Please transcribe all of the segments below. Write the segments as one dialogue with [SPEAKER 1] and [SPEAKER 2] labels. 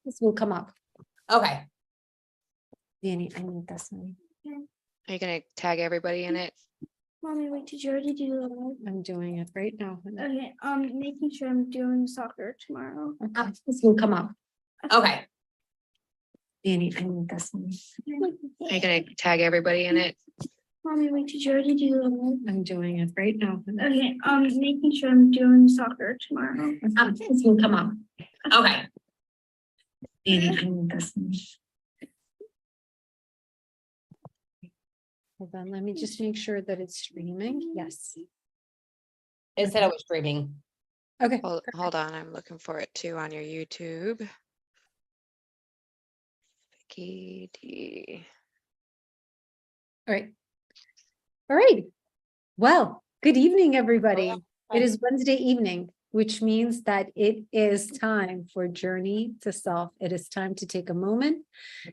[SPEAKER 1] This will come up.
[SPEAKER 2] Okay.
[SPEAKER 1] Danny, I need this one.
[SPEAKER 3] Are you going to tag everybody in it?
[SPEAKER 4] Mommy, wait, did you already do that?
[SPEAKER 1] I'm doing it right now.
[SPEAKER 4] Okay, making sure I'm doing soccer tomorrow.
[SPEAKER 1] This will come up.
[SPEAKER 2] Okay.
[SPEAKER 1] Danny, I need this one.
[SPEAKER 3] Are you going to tag everybody in it?
[SPEAKER 4] Mommy, wait, did you already do that?
[SPEAKER 1] I'm doing it right now.
[SPEAKER 4] Okay, making sure I'm doing soccer tomorrow.
[SPEAKER 1] This will come up.
[SPEAKER 2] Okay.
[SPEAKER 1] Danny, I need this one. Hold on, let me just make sure that it's streaming. Yes.
[SPEAKER 2] It said I was streaming.
[SPEAKER 1] Okay.
[SPEAKER 3] Hold on. I'm looking for it too on your YouTube. Vicky D.
[SPEAKER 1] All right. All right. Well, good evening, everybody. It is Wednesday evening, which means that it is time for Journey to Self. It is time to take a moment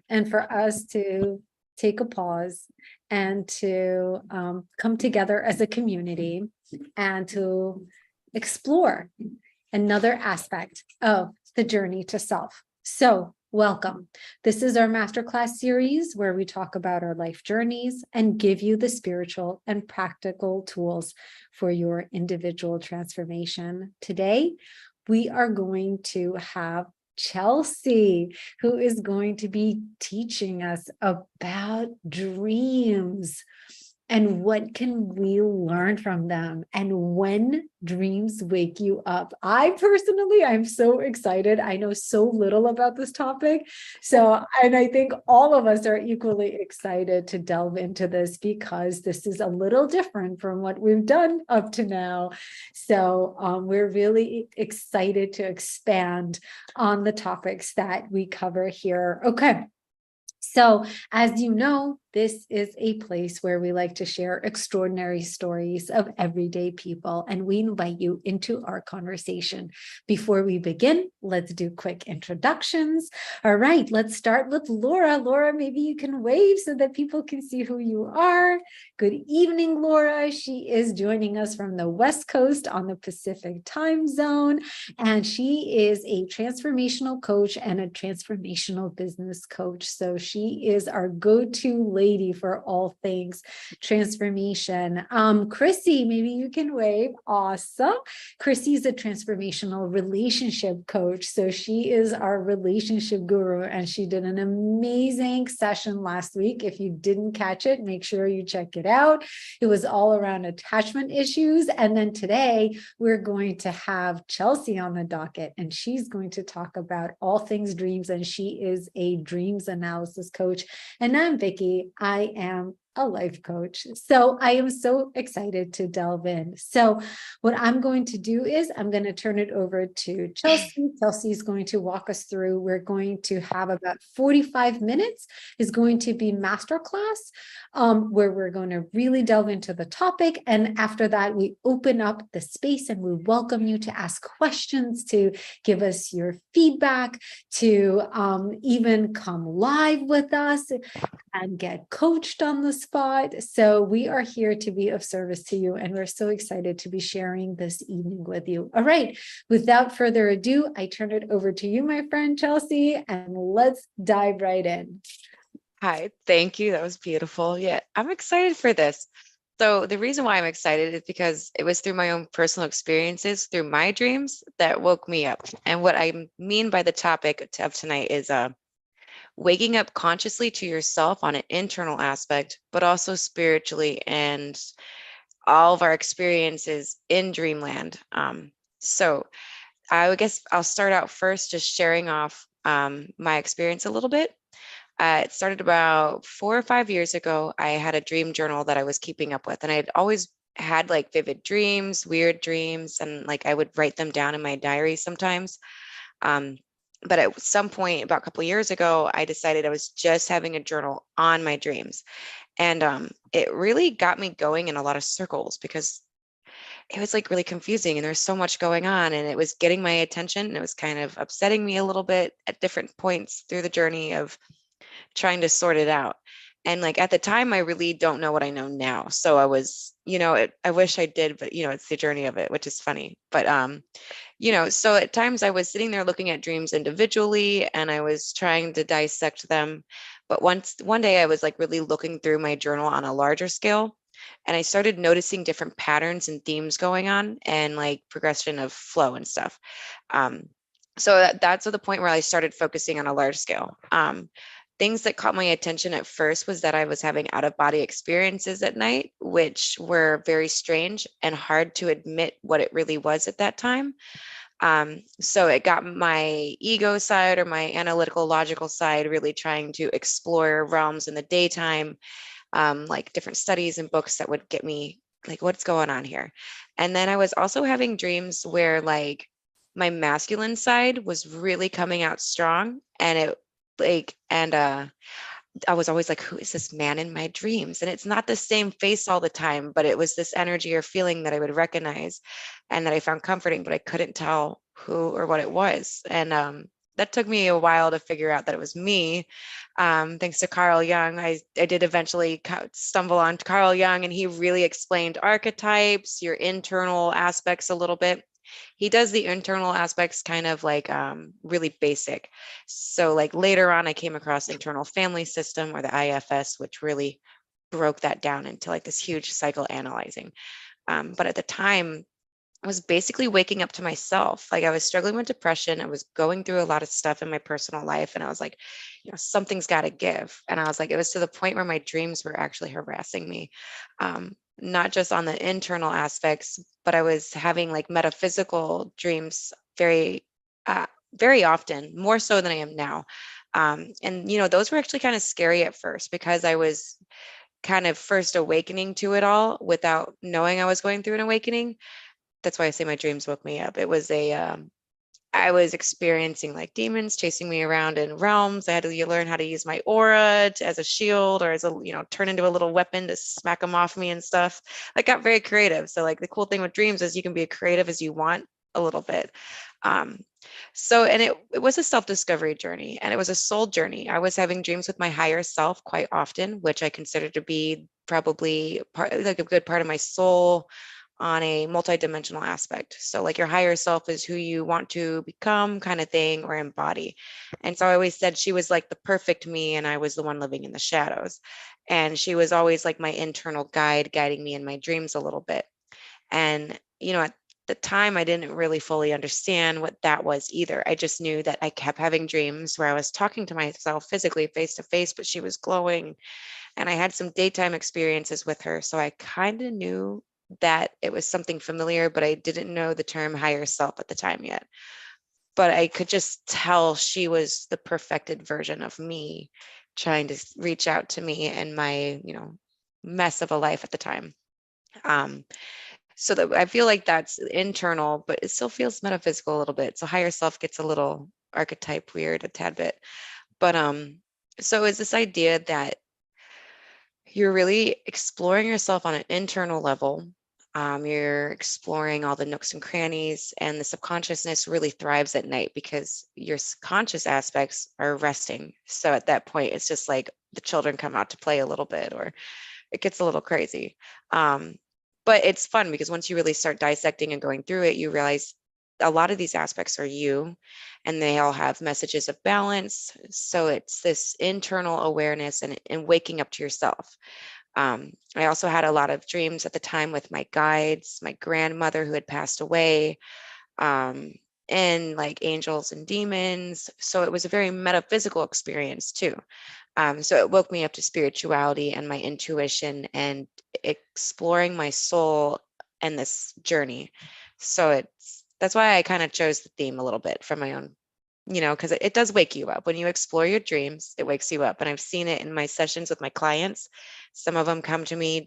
[SPEAKER 1] and for us to take a pause and to come together as a community and to explore another aspect of the journey to self. So welcome. This is our masterclass series where we talk about our life journeys and give you the spiritual and practical tools for your individual transformation. Today, we are going to have Chelsey, who is going to be teaching us about dreams and what can we learn from them and when dreams wake you up. I'm so excited. I know so little about this topic. And I think all of us are equally excited to delve into this because this is a little different from what we've done up to now. So we're really excited to expand on the topics that we cover here. Okay. So, as you know, this is a place where we like to share extraordinary stories of everyday people, and we invite you into our conversation. Before we begin, let's do quick introductions. All right, let's start with Laura. Laura, maybe you can wave so that people can see who you are. Good evening, Laura. She is joining us from the West Coast on the Pacific time zone, and she is a transformational coach and a transformational business coach. So she is our go-to lady for all things transformation. Chrissy, maybe you can wave. Awesome. Chrissy is a transformational relationship coach. So she is our relationship guru, and she did an amazing session last week. If you didn't catch it, make sure you check it out. It was all around attachment issues. And then today we're going to have Chelsey on the docket, and she's going to talk about all things dreams. And she is a dreams analysis coach. And I'm Vicky. I am a life coach. So I am so excited to delve in. So what I'm going to do is I'm going to turn it over to Chelsey. Chelsey is going to walk us through. We're going to have about 45 minutes is going to be masterclass, where we're going to really delve into the topic. And after that, we open up the space and we welcome you to ask questions, to give us your feedback, to even come live with us and get coached on the spot. So we are here to be of service to you, and we're so excited to be sharing this evening with you. All right, without further ado, I turn it over to you, my friend Chelsey, and let's dive right in.
[SPEAKER 3] Hi, thank you. That was beautiful. Yeah, I'm excited for this. So the reason why I'm excited is because it was through my own personal experiences, through my dreams, that woke me up. And what I mean by the topic of tonight is waking up consciously to yourself on an internal aspect, but also spiritually and all of our experiences in dreamland. So I guess I'll start out first just sharing off my experience a little bit. It started about 4 or 5 years ago. I had a dream journal that I was keeping up with, and I'd always had like vivid dreams, weird dreams, and like I would write them down in my diary sometimes. But at some point, about a couple of years ago, I decided I was just having a journal on my dreams. And it really got me going in a lot of circles because it was like really confusing and there was so much going on and it was getting my attention and it was kind of upsetting me a little bit at different points through the journey of trying to sort it out. And like at the time, I really don't know what I know now. So I was, I wish I did, but it's the journey of it, which is funny. But so at times I was sitting there looking at dreams individually and I was trying to dissect them. But one day I was like really looking through my journal on a larger scale, and I started noticing different patterns and themes going on and like progression of flow and stuff. Um, so that's at the point where I started focusing on a large scale. Things that caught my attention at first was that I was having out of body experiences at night, which were very strange and hard to admit what it really was at that time. So it got my ego side or my analytical, logical side really trying to explore realms in the daytime, like different studies and books that would get me like, what's going on here? And then I was also having dreams where like my masculine side was really coming out strong, and it like, and I was always like, who is this man in my dreams? And it's not the same face all the time, but it was this energy or feeling that I would recognize and that I found comforting, but I couldn't tell who or what it was. And that took me a while to figure out that it was me. Thanks to Carl Jung, I did eventually stumble on Carl Jung, and he really explained archetypes, your internal aspects a little bit. He does the internal aspects kind of like really basic. So like later on, I came across internal family system, or the IFS, which really broke that down into like this huge cycle analyzing. But at the time, I was basically waking up to myself. Like I was struggling with depression. I was going through a lot of stuff in my personal life. And I was like, something's got to give. And I was like, it was to the point where my dreams were actually harassing me. Not just on the internal aspects, but I was having like metaphysical dreams very often, more so than I am now. And those were actually kind of scary at first, because I was kind of first awakening to it all without knowing I was going through an awakening. That's why I say my dreams woke me up. It was I was experiencing like demons chasing me around in realms. I had to learn how to use my aura as a shield, or as a, turn into a little weapon to smack them off me and stuff. I got very creative. So like the cool thing with dreams is you can be as creative as you want a little bit. And it was a self-discovery journey, and it was a soul journey. I was having dreams with my higher self quite often, which I consider to be probably like a good part of my soul on a multidimensional aspect. So like your higher self is who you want to become, kind of thing, or embody. And so I always said she was like the perfect me, and I was the one living in the shadows. And she was always like my internal guide, guiding me in my dreams a little bit. And at the time, I didn't really fully understand what that was either. I just knew that I kept having dreams where I was talking to myself physically face to face, but she was glowing. And I had some daytime experiences with her. So I kind of knew that it was something familiar, but I didn't know the term higher self at the time yet. But I could just tell she was the perfected version of me, trying to reach out to me in my, mess of a life at the time. So that I feel like that's internal, but it still feels metaphysical a little bit. So higher self gets a little archetype weird a tad bit. But so is this idea that you're really exploring yourself on an internal level. You're exploring all the nooks and crannies, and the subconsciousness really thrives at night because your conscious aspects are resting. So at that point, it's just like the children come out to play a little bit, or it gets a little crazy. But it's fun because once you really start dissecting and going through it, you realize a lot of these aspects are you, and they all have messages of balance. So it's this internal awareness and waking up to yourself. I also had a lot of dreams at the time with my guides, my grandmother who had passed away, and like angels and demons. So it was a very metaphysical experience too. So it woke me up to spirituality and my intuition and exploring my soul and this journey. So that's why I kind of chose the theme a little bit from my own, because it does wake you up. When you explore your dreams, it wakes you up. And I've seen it in my sessions with my clients. Some of them come to me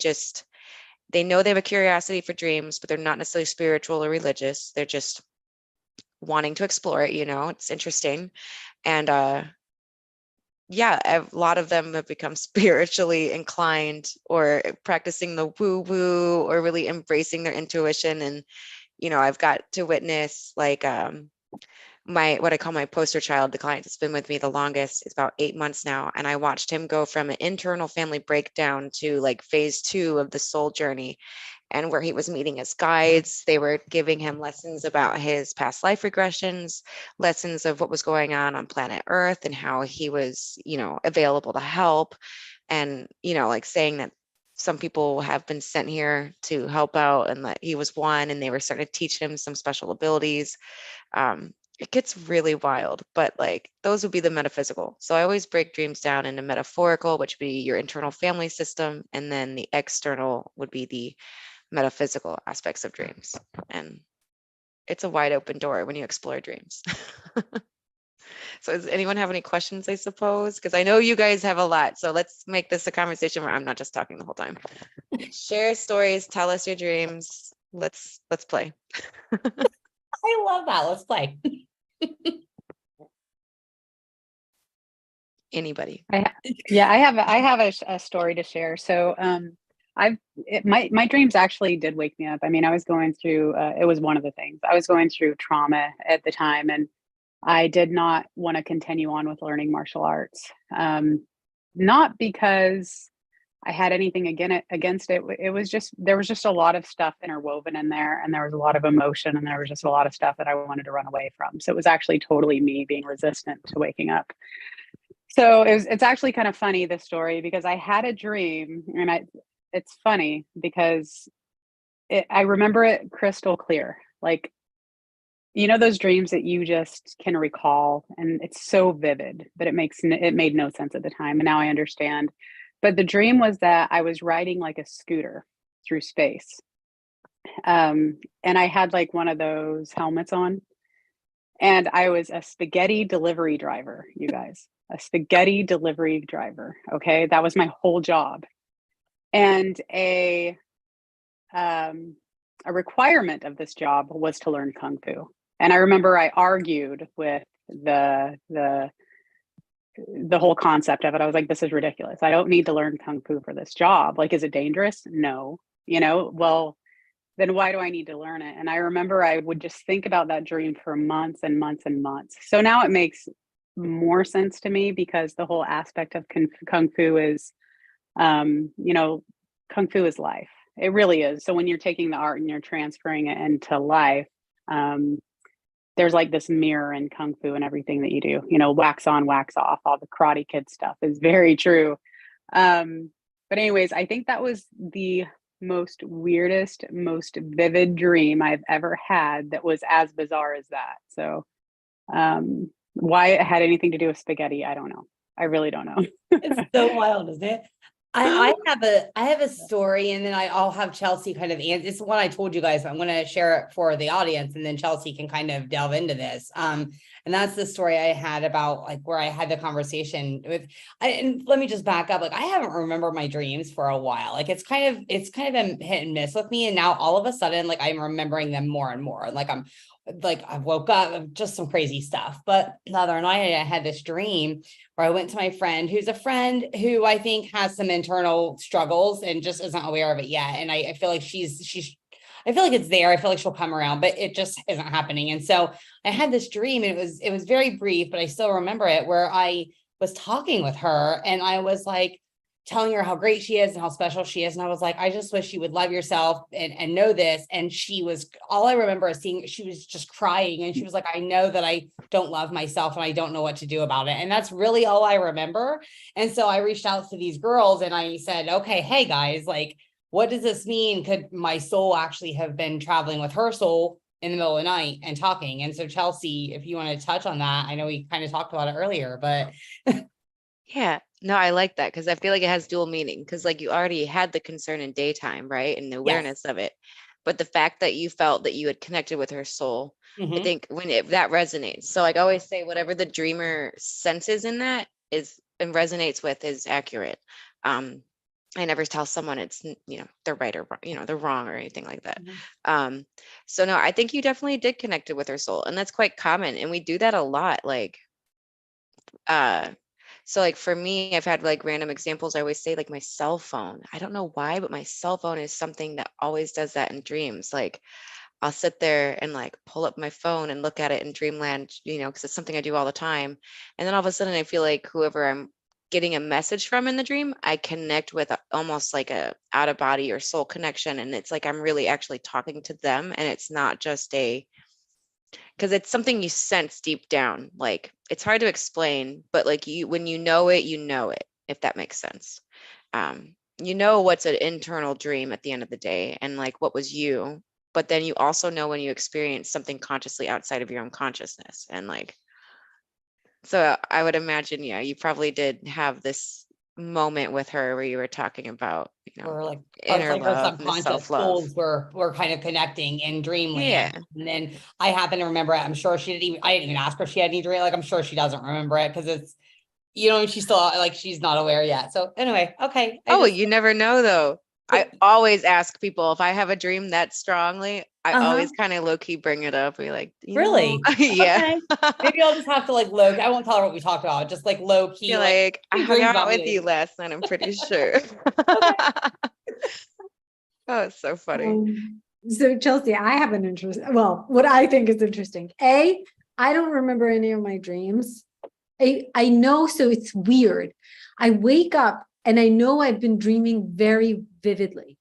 [SPEAKER 3] they know they have a curiosity for dreams, but they're not necessarily spiritual or religious. They're just wanting to explore it, it's interesting. And yeah, a lot of them have become spiritually inclined, or practicing the woo woo, or really embracing their intuition. And, I've got to witness like what I call my poster child, the client that's been with me the longest, is about 8 months now. And I watched him go from an internal family breakdown to like phase 2 of the soul journey, and where he was meeting his guides. They were giving him lessons about his past life regressions, lessons of what was going on planet Earth, and how he was, available to help. And, like saying that some people have been sent here to help out, and that he was one, and they were starting to teach him some special abilities. It gets really wild, but like those would be the metaphysical. So I always break dreams down into metaphorical, which would be your internal family system, and then the external would be the metaphysical aspects of dreams. And it's a wide open door when you explore dreams. So does anyone have any questions, I suppose? Because I know you guys have a lot. So let's make this a conversation where I'm not just talking the whole time. Share stories, tell us your dreams. Let's play.
[SPEAKER 2] I love that. Let's play.
[SPEAKER 3] Anybody?
[SPEAKER 5] Yeah, I have a story to share. So, my dreams actually did wake me up. I mean, I was going through, it was one of the things I was going through trauma at the time, and I did not want to continue on with learning martial arts. Not because I had anything against it. It was just, there was just a lot of stuff interwoven in there, and there was a lot of emotion, and there was just a lot of stuff that I wanted to run away from. So it was actually totally me being resistant to waking up. So it's actually kind of funny, this story, because I had a dream, and it's funny because I remember it crystal clear. Like, those dreams that you just can recall, and it's so vivid, but it made no sense at the time. And now I understand. But the dream was that I was riding like a scooter through space. And I had like one of those helmets on, and I was a spaghetti delivery driver, you guys. A spaghetti delivery driver. Okay. That was my whole job. And a requirement of this job was to learn Kung Fu. And I remember I argued with the whole concept of it. I was like, this is ridiculous. I don't need to learn Kung Fu for this job. Like, is it dangerous? No. Well, then why do I need to learn it? And I remember I would just think about that dream for months and months and months. So now it makes more sense to me, because the whole aspect of Kung Fu is, Kung Fu is life. It really is. So when you're taking the art and you're transferring it into life, there's like this mirror in Kung Fu and everything that you do, wax on, wax off, all the Karate Kid stuff is very true. But anyways, I think that was the most weirdest, most vivid dream I've ever had that was as bizarre as that. So, why it had anything to do with spaghetti, I don't know. I really don't know.
[SPEAKER 2] It's so wild, isn't it? I have a story, and then I'll have Chelsey kind of answer. It's what I told you guys. I'm going to share it for the audience, and then Chelsey can kind of delve into this. And that's the story I had about like where I had the conversation with. And let me just back up. Like, I haven't remembered my dreams for a while. Like, it's kind of been hit and miss with me, and now all of a sudden, like, I'm remembering them more and more. Like, I woke up, just some crazy stuff. But the other night I had this dream where I went to my friend, who's a friend who I think has some internal struggles and just isn't aware of it yet. And I feel like I feel like it's there. I feel like she'll come around, but it just isn't happening. And so I had this dream, and it was very brief, but I still remember it, where I was talking with her, and I was like, telling her how great she is and how special she is. And I was like, I just wish you would love yourself and know this. And all I remember is seeing, she was just crying, and she was like, I know that I don't love myself, and I don't know what to do about it. And that's really all I remember. And so I reached out to these girls, and I said, okay, hey guys, like, what does this mean? Could my soul actually have been traveling with her soul in the middle of the night and talking? And so Chelsey, if you want to touch on that, I know we kind of talked about it earlier, but
[SPEAKER 3] Yeah, no, I like that, because I feel like it has dual meaning, because like you already had the concern in daytime, right? And the awareness of it. But the fact that you felt that you had connected with her soul, I think that resonates. So like I always say, whatever the dreamer senses in that is and resonates with is accurate. I never tell someone it's, they're right or, they're wrong or anything like that. So no, I think you definitely did connect it with her soul, and that's quite common. And we do that a lot. Like, so like for me, I've had like random examples. I always say like my cell phone. I don't know why, but my cell phone is something that always does that in dreams. Like I'll sit there and like pull up my phone and look at it in dreamland, you know, because it's something I do all the time. And then all of a sudden I feel like whoever I'm getting a message from in the dream, I connect with almost like a out of body or soul connection. And it's like I'm really actually talking to them. And it's not just because it's something you sense deep down. Like it's hard to explain, but like when you know it, if that makes sense. You know what's an internal dream at the end of the day and like what was you, but then you also know when you experience something consciously outside of your own consciousness. And like, so I would imagine, yeah, you probably did have this moment with her where you were talking about, you know,
[SPEAKER 2] Or like parts
[SPEAKER 3] inner
[SPEAKER 2] like her
[SPEAKER 3] love and the
[SPEAKER 2] subconscious
[SPEAKER 3] self-love.
[SPEAKER 2] souls were kind of connecting in
[SPEAKER 3] Yeah.
[SPEAKER 2] dreamland. And then I happen to remember it. I'm sure I didn't even ask her if she had any dream. Like I'm sure she doesn't remember it because it's, you know, she's still like, she's not aware yet. So anyway, okay.
[SPEAKER 3] You never know though. I always ask people if I have a dream that strongly, I always kind of low key bring it up. Be like, you
[SPEAKER 2] Really?
[SPEAKER 3] know, yeah.
[SPEAKER 2] Okay. Maybe I'll just have to like I won't tell her what we talked about. Just like low key,
[SPEAKER 3] You're
[SPEAKER 2] like
[SPEAKER 3] like, I
[SPEAKER 2] she
[SPEAKER 3] hung
[SPEAKER 2] dreams
[SPEAKER 3] out
[SPEAKER 2] about me
[SPEAKER 3] with you
[SPEAKER 2] lately.
[SPEAKER 3] last night, I'm pretty sure. Oh, it's so funny.
[SPEAKER 1] So Chelsey, I have an interest. Well, what I think is interesting. I don't remember any of my dreams. I know, so it's weird. I wake up and I know I've been dreaming very vividly.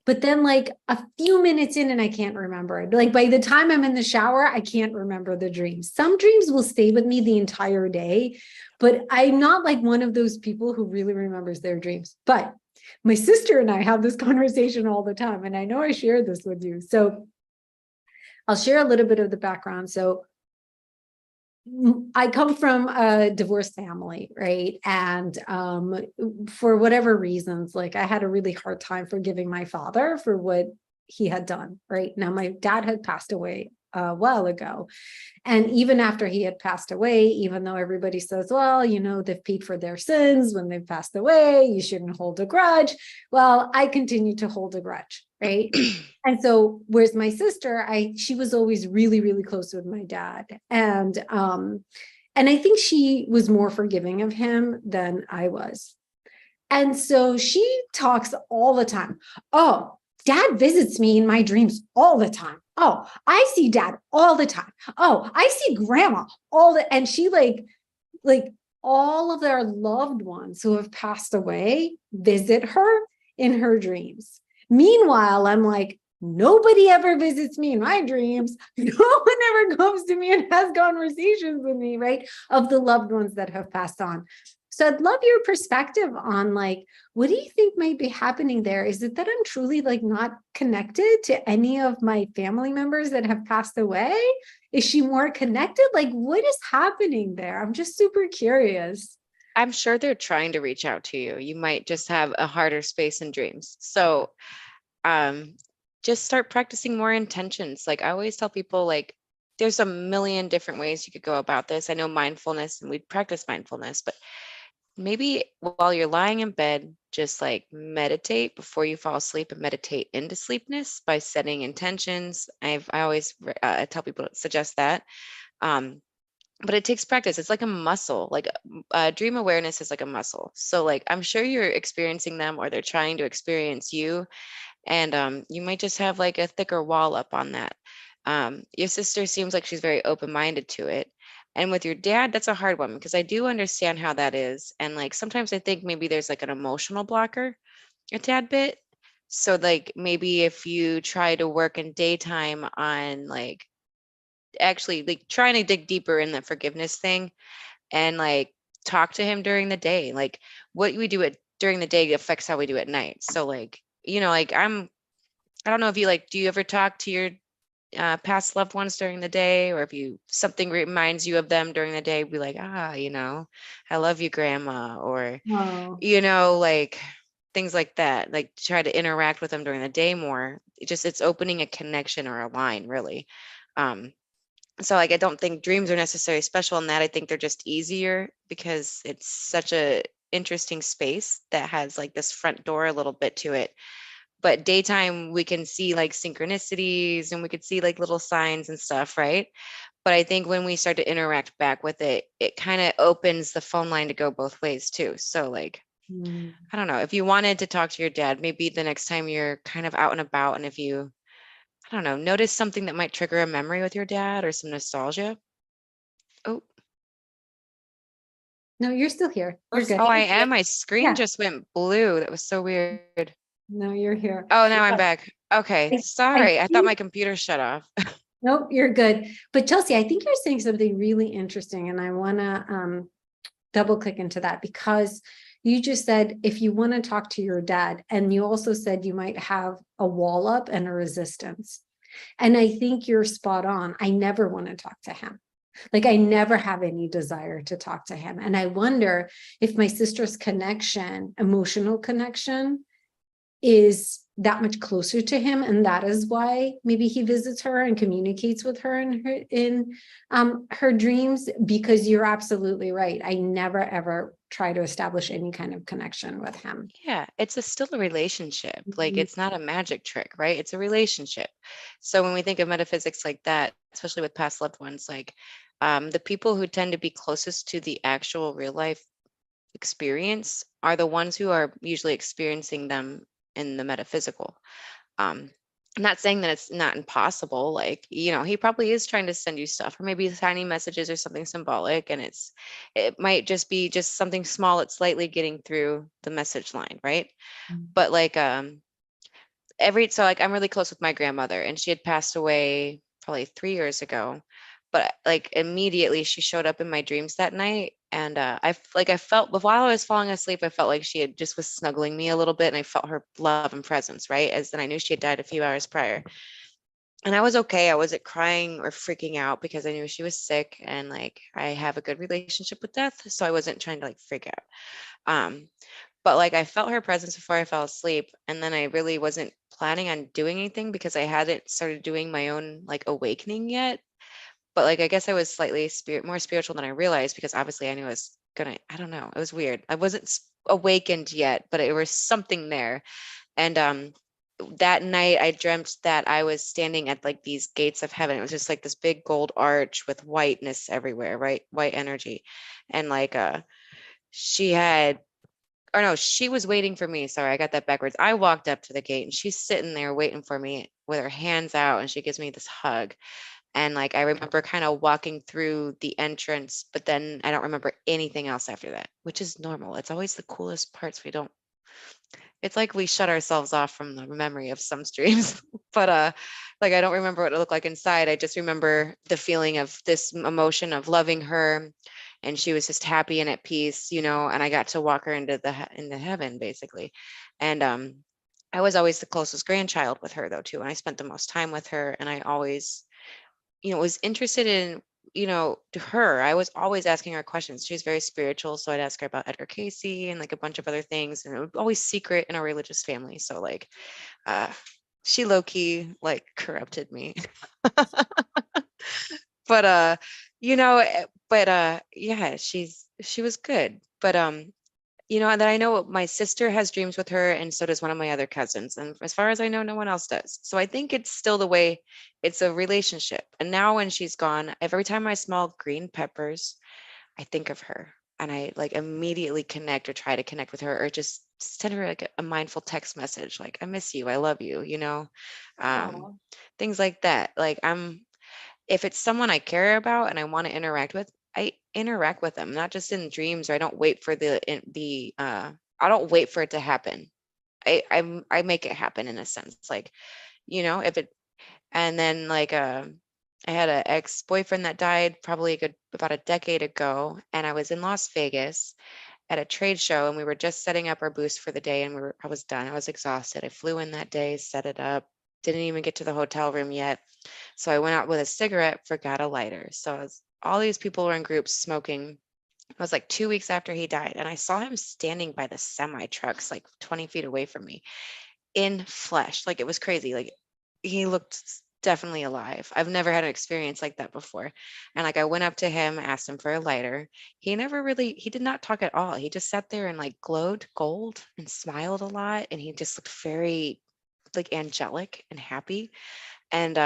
[SPEAKER 1] But then like a few minutes in and I can't remember it. Like by the time I'm in the shower, I can't remember the dreams. Some dreams will stay with me the entire day, but I'm not like one of those people who really remembers their dreams. But my sister and I have this conversation all the time, and I know I shared this with you. So I'll share a little bit of the background. So I come from a divorced family, right? And for whatever reasons, like I had a really hard time forgiving my father for what he had done, right? Now, my dad had passed away a while ago. And even after he had passed away, even though everybody says, well, you know, they've paid for their sins when they've passed away, you shouldn't hold a grudge. Well, I continue to hold a grudge, right? And so, whereas my sister, she was always really, really close with my dad. And I think she was more forgiving of him than I was. And so she talks all the time. Oh, dad visits me in my dreams all the time. Oh, I see dad all the time. Oh, I see grandma and she like all of their loved ones who have passed away visit her in her dreams. Meanwhile, I'm like, nobody ever visits me in my dreams. No one ever comes to me and has conversations with me, right? Of the loved ones that have passed on. So I'd love your perspective on like, what do you think might be happening there? Is it that I'm truly like not connected to any of my family members that have passed away? Is she more connected? Like, what is happening there? I'm just super curious.
[SPEAKER 3] I'm sure they're trying to reach out to you. You might just have a harder space in dreams. So just start practicing more intentions. Like I always tell people, like, there's a million different ways you could go about this. I know mindfulness and we practice mindfulness, but maybe while you're lying in bed, just like meditate before you fall asleep and meditate into sleepness by setting intentions. I always tell people to suggest that. But it takes practice. It's like a muscle, like dream awareness is like a muscle. So like, I'm sure you're experiencing them or they're trying to experience you. And you might just have like a thicker wall up on that. Your sister seems like she's very open-minded to it. And with your dad, that's a hard one because I do understand how that is. And like sometimes I think maybe there's like an emotional blocker a tad bit. So like maybe if you try to work in daytime on like actually like trying to dig deeper in the forgiveness thing and like talk to him during the day, like what we do during the day affects how we do at night. So like, you know, like I don't know if you like, do you ever talk to your past loved ones during the day, or if something reminds you of them during the day, be like, you know, I love you, grandma, or, you know, like things like that, like try to interact with them during the day more. It's opening a connection or a line really. So like, I don't think dreams are necessarily special in that. I think they're just easier because it's such a interesting space that has like this front door a little bit to it. But daytime, we can see like synchronicities and we could see like little signs and stuff, right? But I think when we start to interact back with it, it kind of opens the phone line to go both ways too. So like, I don't know, if you wanted to talk to your dad, maybe the next time you're kind of out and about, and if you, I don't know, notice something that might trigger a memory with your dad or some nostalgia. Oh,
[SPEAKER 1] No, you're still here. You're good.
[SPEAKER 3] oh, I am. My screen
[SPEAKER 1] Yeah.
[SPEAKER 3] just went blue. That was so weird.
[SPEAKER 1] No, you're here.
[SPEAKER 3] Oh, now I'm
[SPEAKER 1] Yeah.
[SPEAKER 3] back. Okay,
[SPEAKER 1] I
[SPEAKER 3] sorry. I thought
[SPEAKER 1] think-
[SPEAKER 3] my computer shut off.
[SPEAKER 1] Nope, you're good. But Chelsey, I think you're saying something really interesting, and I want to double click into that because you just said if you want to talk to your dad, and you also said you might have a wall up and a resistance. And I think you're spot on. I never want to talk to him. Like I never have any desire to talk to him. And I wonder if my sister's connection, emotional connection, is that much closer to him, and that is why maybe he visits her and communicates with her in her dreams. Because you're absolutely right, I never ever try to establish any kind of connection with him.
[SPEAKER 3] Yeah, it's still a relationship. Like
[SPEAKER 1] Mhm.
[SPEAKER 3] it's not a magic trick, right? It's a relationship. So when we think of metaphysics like that, especially with past loved ones, like the people who tend to be closest to the actual real life experience are the ones who are usually experiencing them in the metaphysical. I'm not saying that it's not impossible. Like, he probably is trying to send you stuff, or maybe tiny messages or something symbolic, and it might just be just something small. It's slightly getting through the message line, right? But like so like I'm really close with my grandmother, and she had passed away probably 3 years ago. But like immediately she showed up in my dreams that night, and I felt, but while I was falling asleep, I felt like she had just was snuggling me a little bit, and I felt her love and presence, right? As then I knew she had died a few hours prior, and I was okay. I wasn't crying or freaking out because I knew she was sick, and like I have a good relationship with death, so I wasn't trying to like freak out. Um, but like I felt her presence before I fell asleep, and then I really wasn't planning on doing anything because I hadn't started doing my own like awakening yet. But like I guess I was slightly more spiritual than I realized, because obviously I knew I was gonna, I don't know, it was weird. I wasn't awakened yet, but it was something there. And that night I dreamt that I was standing at like these gates of heaven. It was just like this big gold arch with whiteness everywhere, right? White energy. And like she had, or no, she was waiting for me. Sorry, I got that backwards. I walked up to the gate and she's sitting there waiting for me with her hands out, and she gives me this hug. And like I remember kind of walking through the entrance, but then I don't remember anything else after that, which is normal. It's always the coolest parts we don't. It's like we shut ourselves off from the memory of some streams. But like I don't remember what it looked like inside. I just remember the feeling of this emotion of loving her, and she was just happy and at peace, and I got to walk her into heaven basically. And I was always the closest grandchild with her though too, and I spent the most time with her, and I always was interested in, to her, I was always asking her questions. She's very spiritual. So I'd ask her about Edgar Casey and like a bunch of other things. And it was always secret in a religious family. So like, she low key like corrupted me. But, yeah, she was good. But, and then I know my sister has dreams with her, and so does one of my other cousins. And as far as I know, no one else does. So I think it's still the way, it's a relationship. And now when she's gone, every time I smell green peppers, I think of her, and I like immediately connect or try to connect with her, or just send her like a mindful text message, like, I miss you, I love you, things like that. Like if it's someone I care about and I want to interact with, I interact with them, not just in dreams, or I don't wait for I don't wait for it to happen. I make it happen in a sense. Like, if it, and then like I had an ex-boyfriend that died probably about a decade ago, and I was in Las Vegas at a trade show, and we were just setting up our booth for the day, and I was done. I was exhausted. I flew in that day, set it up, didn't even get to the hotel room yet. So I went out with a cigarette, forgot a lighter. So all these people were in groups smoking. It was like 2 weeks after he died, and I saw him standing by the semi trucks, like 20 feet away from me, in flesh. Like it was crazy. Like he looked definitely alive. I've never had an experience like that before. And like I went up to him, asked him for a lighter. He did not talk at all. He just sat there and like glowed gold and smiled a lot. And he just looked very like angelic and happy. And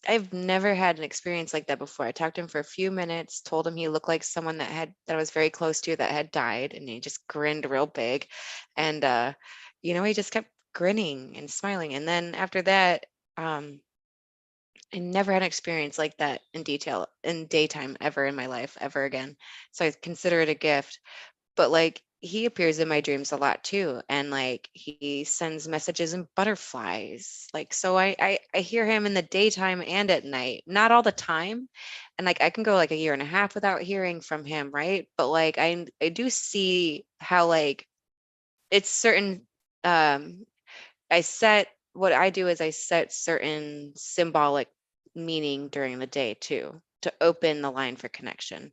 [SPEAKER 3] I've never had an experience like that before. I talked to him for a few minutes, told him he looked like someone that I was very close to that had died, and he just grinned real big. And he just kept grinning and smiling. And then after that, I never had an experience like that in detail in daytime ever in my life, ever again. So I consider it a gift. But like he appears in my dreams a lot too. And like he sends messages in butterflies. Like so I hear him in the daytime and at night. Not all the time. And like I can go like a year and a half without hearing from him, right? But like I do see how like it's certain I set what I do is I set certain symbolic meaning during the day too to open the line for connection.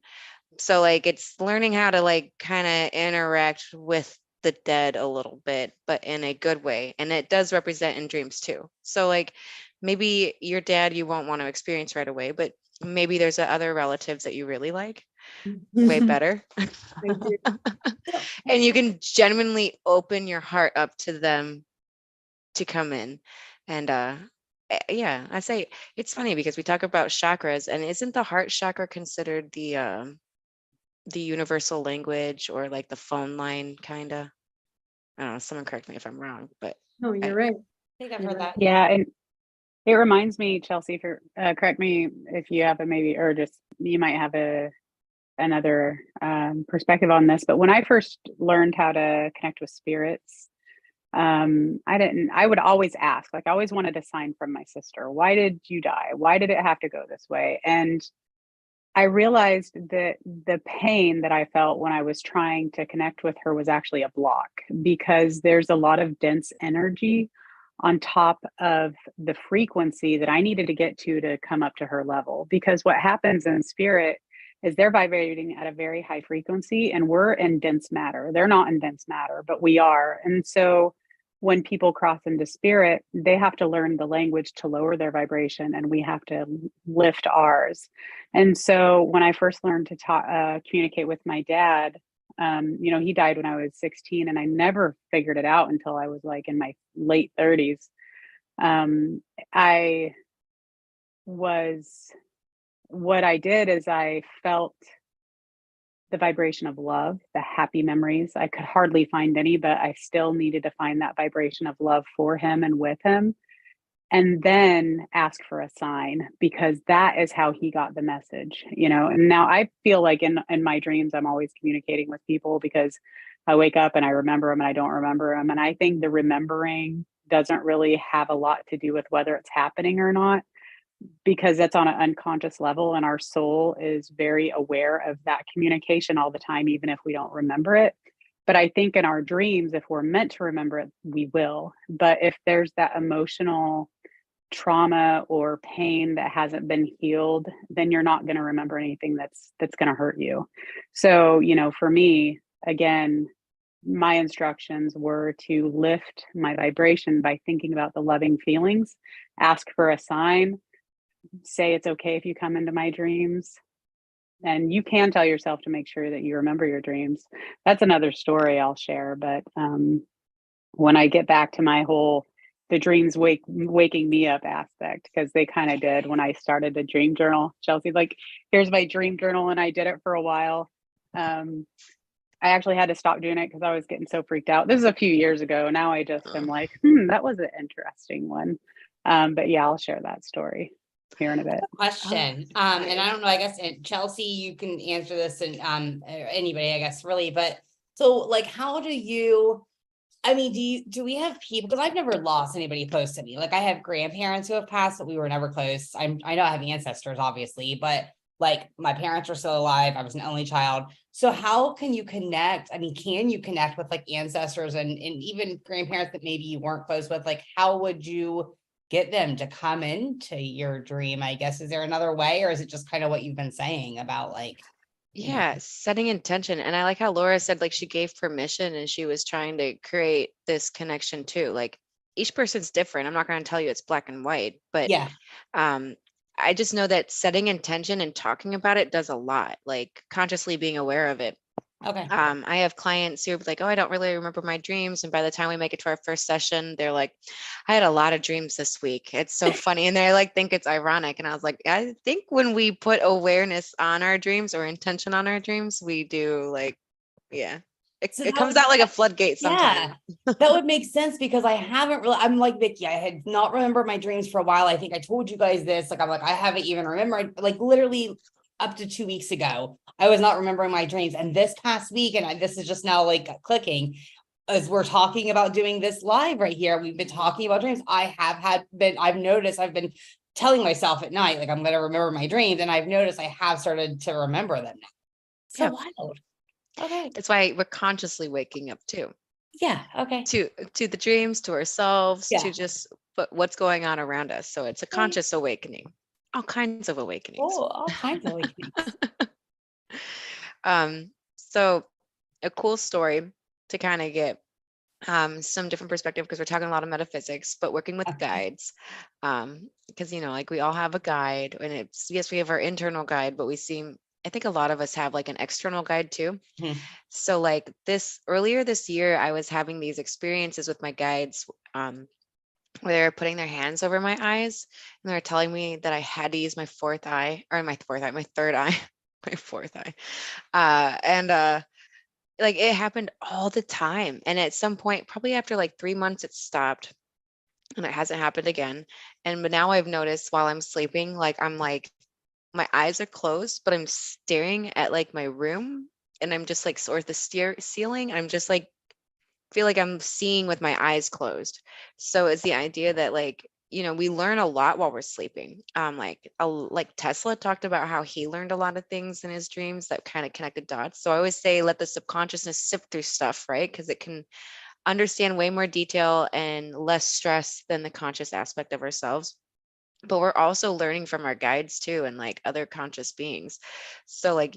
[SPEAKER 3] So like it's learning how to like kind of interact with the dead a little bit, but in a good way. And it does represent in dreams too. So like maybe your dad you won't want to experience right away, but maybe there's other relatives that you really like way better. And you can genuinely open your heart up to them to come in. And yeah, I say it's funny because we talk about chakras, and isn't the heart chakra considered the universal language or like the phone line kind of? I don't know, someone correct me if I'm wrong, but
[SPEAKER 1] No, you're right.
[SPEAKER 2] I think I've
[SPEAKER 1] You're
[SPEAKER 2] heard
[SPEAKER 1] right.
[SPEAKER 2] that.
[SPEAKER 5] Yeah, and it reminds me, Chelsey, for correct me if you have a maybe, or just you might have another perspective on this. But when I first learned how to connect with spirits, I would always ask, like I always wanted a sign from my sister. Why did you die? Why did it have to go this way? And I realized that the pain that I felt when I was trying to connect with her was actually a block, because there's a lot of dense energy on top of the frequency that I needed to get to come up to her level. Because what happens in spirit is they're vibrating at a very high frequency, and we're in dense matter. They're not in dense matter, but we are. And so when people cross into spirit, they have to learn the language to lower their vibration, and we have to lift ours. And so when I first learned to talk, communicate with my dad, he died when I was 16, and I never figured it out until I was like in my late 30s. I was, what I did is I felt the vibration of love, the happy memories. I could hardly find any, but I still needed to find that vibration of love for him and with him. And then ask for a sign, because that is how he got the message, And now I feel like in my dreams, I'm always communicating with people, because I wake up and I remember them and I don't remember them. And I think the remembering doesn't really have a lot to do with whether it's happening or not, because that's on an unconscious level, and our soul is very aware of that communication all the time, even if we don't remember it. But I think in our dreams, if we're meant to remember it, we will. But if there's that emotional trauma or pain that hasn't been healed, then you're not going to remember anything that's going to hurt you. So, for me, again, my instructions were to lift my vibration by thinking about the loving feelings, ask for a sign, say it's okay if you come into my dreams. And you can tell yourself to make sure that you remember your dreams. That's another story I'll share. But when I get back to my whole the dreams waking me up aspect, because they kind of did when I started a dream journal. Chelsey's like, here's my dream journal, and I did it for a while. I actually had to stop doing it because I was getting so freaked out. This is a few years ago. Now I just am like, that was an interesting one. But yeah, I'll share that story here in a bit.
[SPEAKER 2] Question. And I don't know, I guess, and Chelsey, you can answer this, and or anybody, I guess, really, but so like, how do you, I mean, do we have people, because I've never lost anybody close to me. Like I have grandparents who have passed, but we were never close. I know I have ancestors, obviously, but like my parents are still alive. I was an only child. So how can you connect? I mean, can you connect with like ancestors and even grandparents that maybe you weren't close with? Like, how would you get them to come into your dream? I guess, is there another way, or is it just kind of what you've been saying about like,
[SPEAKER 3] Yeah, setting intention. And I like how Laura said, like, she gave permission and she was trying to create this connection too. Like, each person's different. I'm not going to tell you it's black and white, but
[SPEAKER 2] yeah,
[SPEAKER 3] I just know that setting intention and talking about it does a lot, like consciously being aware of it.
[SPEAKER 2] okay.
[SPEAKER 3] I have clients who are like, oh, I don't really remember my dreams. And by the time we make it to our first session, they're like, I had a lot of dreams this week. It's so funny. And they like think it's ironic. And I was like, I think when we put awareness on our dreams or intention on our dreams, we do like, yeah. It,
[SPEAKER 2] So
[SPEAKER 3] it
[SPEAKER 2] that
[SPEAKER 3] comes
[SPEAKER 2] would-
[SPEAKER 3] out like a floodgate sometimes.
[SPEAKER 2] Yeah, that would make sense because I haven't really, I'm like Vicky, I had not remembered my dreams for a while. I think I told you guys this, like, I'm like, I haven't even remembered, like literally up to 2 weeks ago, I was not remembering my dreams. And this past week, and this is just now like clicking, as we're talking about doing this live right here, we've been talking about dreams. I've noticed, I've been telling myself at night, like, I'm going to remember my dreams. And I've noticed I have started to remember them now. So
[SPEAKER 3] Yeah.
[SPEAKER 2] wild. Okay.
[SPEAKER 3] That's why we're consciously waking up too,
[SPEAKER 2] Yeah. Okay.
[SPEAKER 3] to the dreams, to ourselves,
[SPEAKER 2] Yeah.
[SPEAKER 3] to just what's going on around us. So it's a conscious awakening, all kinds of awakenings.
[SPEAKER 2] Oh, all kinds of awakenings.
[SPEAKER 3] So a cool story to kind of get some different perspective, because we're talking a lot of metaphysics, but working with
[SPEAKER 2] Okay.
[SPEAKER 3] guides, because like we all have a guide, and it's, yes, we have our internal guide, but I think a lot of us have like an external guide too.
[SPEAKER 2] Mhm.
[SPEAKER 3] So like earlier this year, I was having these experiences with my guides, where they're putting their hands over my eyes, and they're telling me that I had to use my third eye, my fourth eye. Like it happened all the time. And at some point, probably after like 3 months, it stopped, and it hasn't happened again. But now I've noticed while I'm sleeping, like I'm like, my eyes are closed, but I'm staring at like my room, and I'm just like, or the ceiling. I'm just like, feel like I'm seeing with my eyes closed. So it's the idea that like, we learn a lot while we're sleeping. Like Tesla talked about how he learned a lot of things in his dreams that kind of connected dots. So I always say, let the subconsciousness sift through stuff, right? Because it can understand way more detail and less stress than the conscious aspect of ourselves. But we're also learning from our guides too, and like other conscious beings. So like,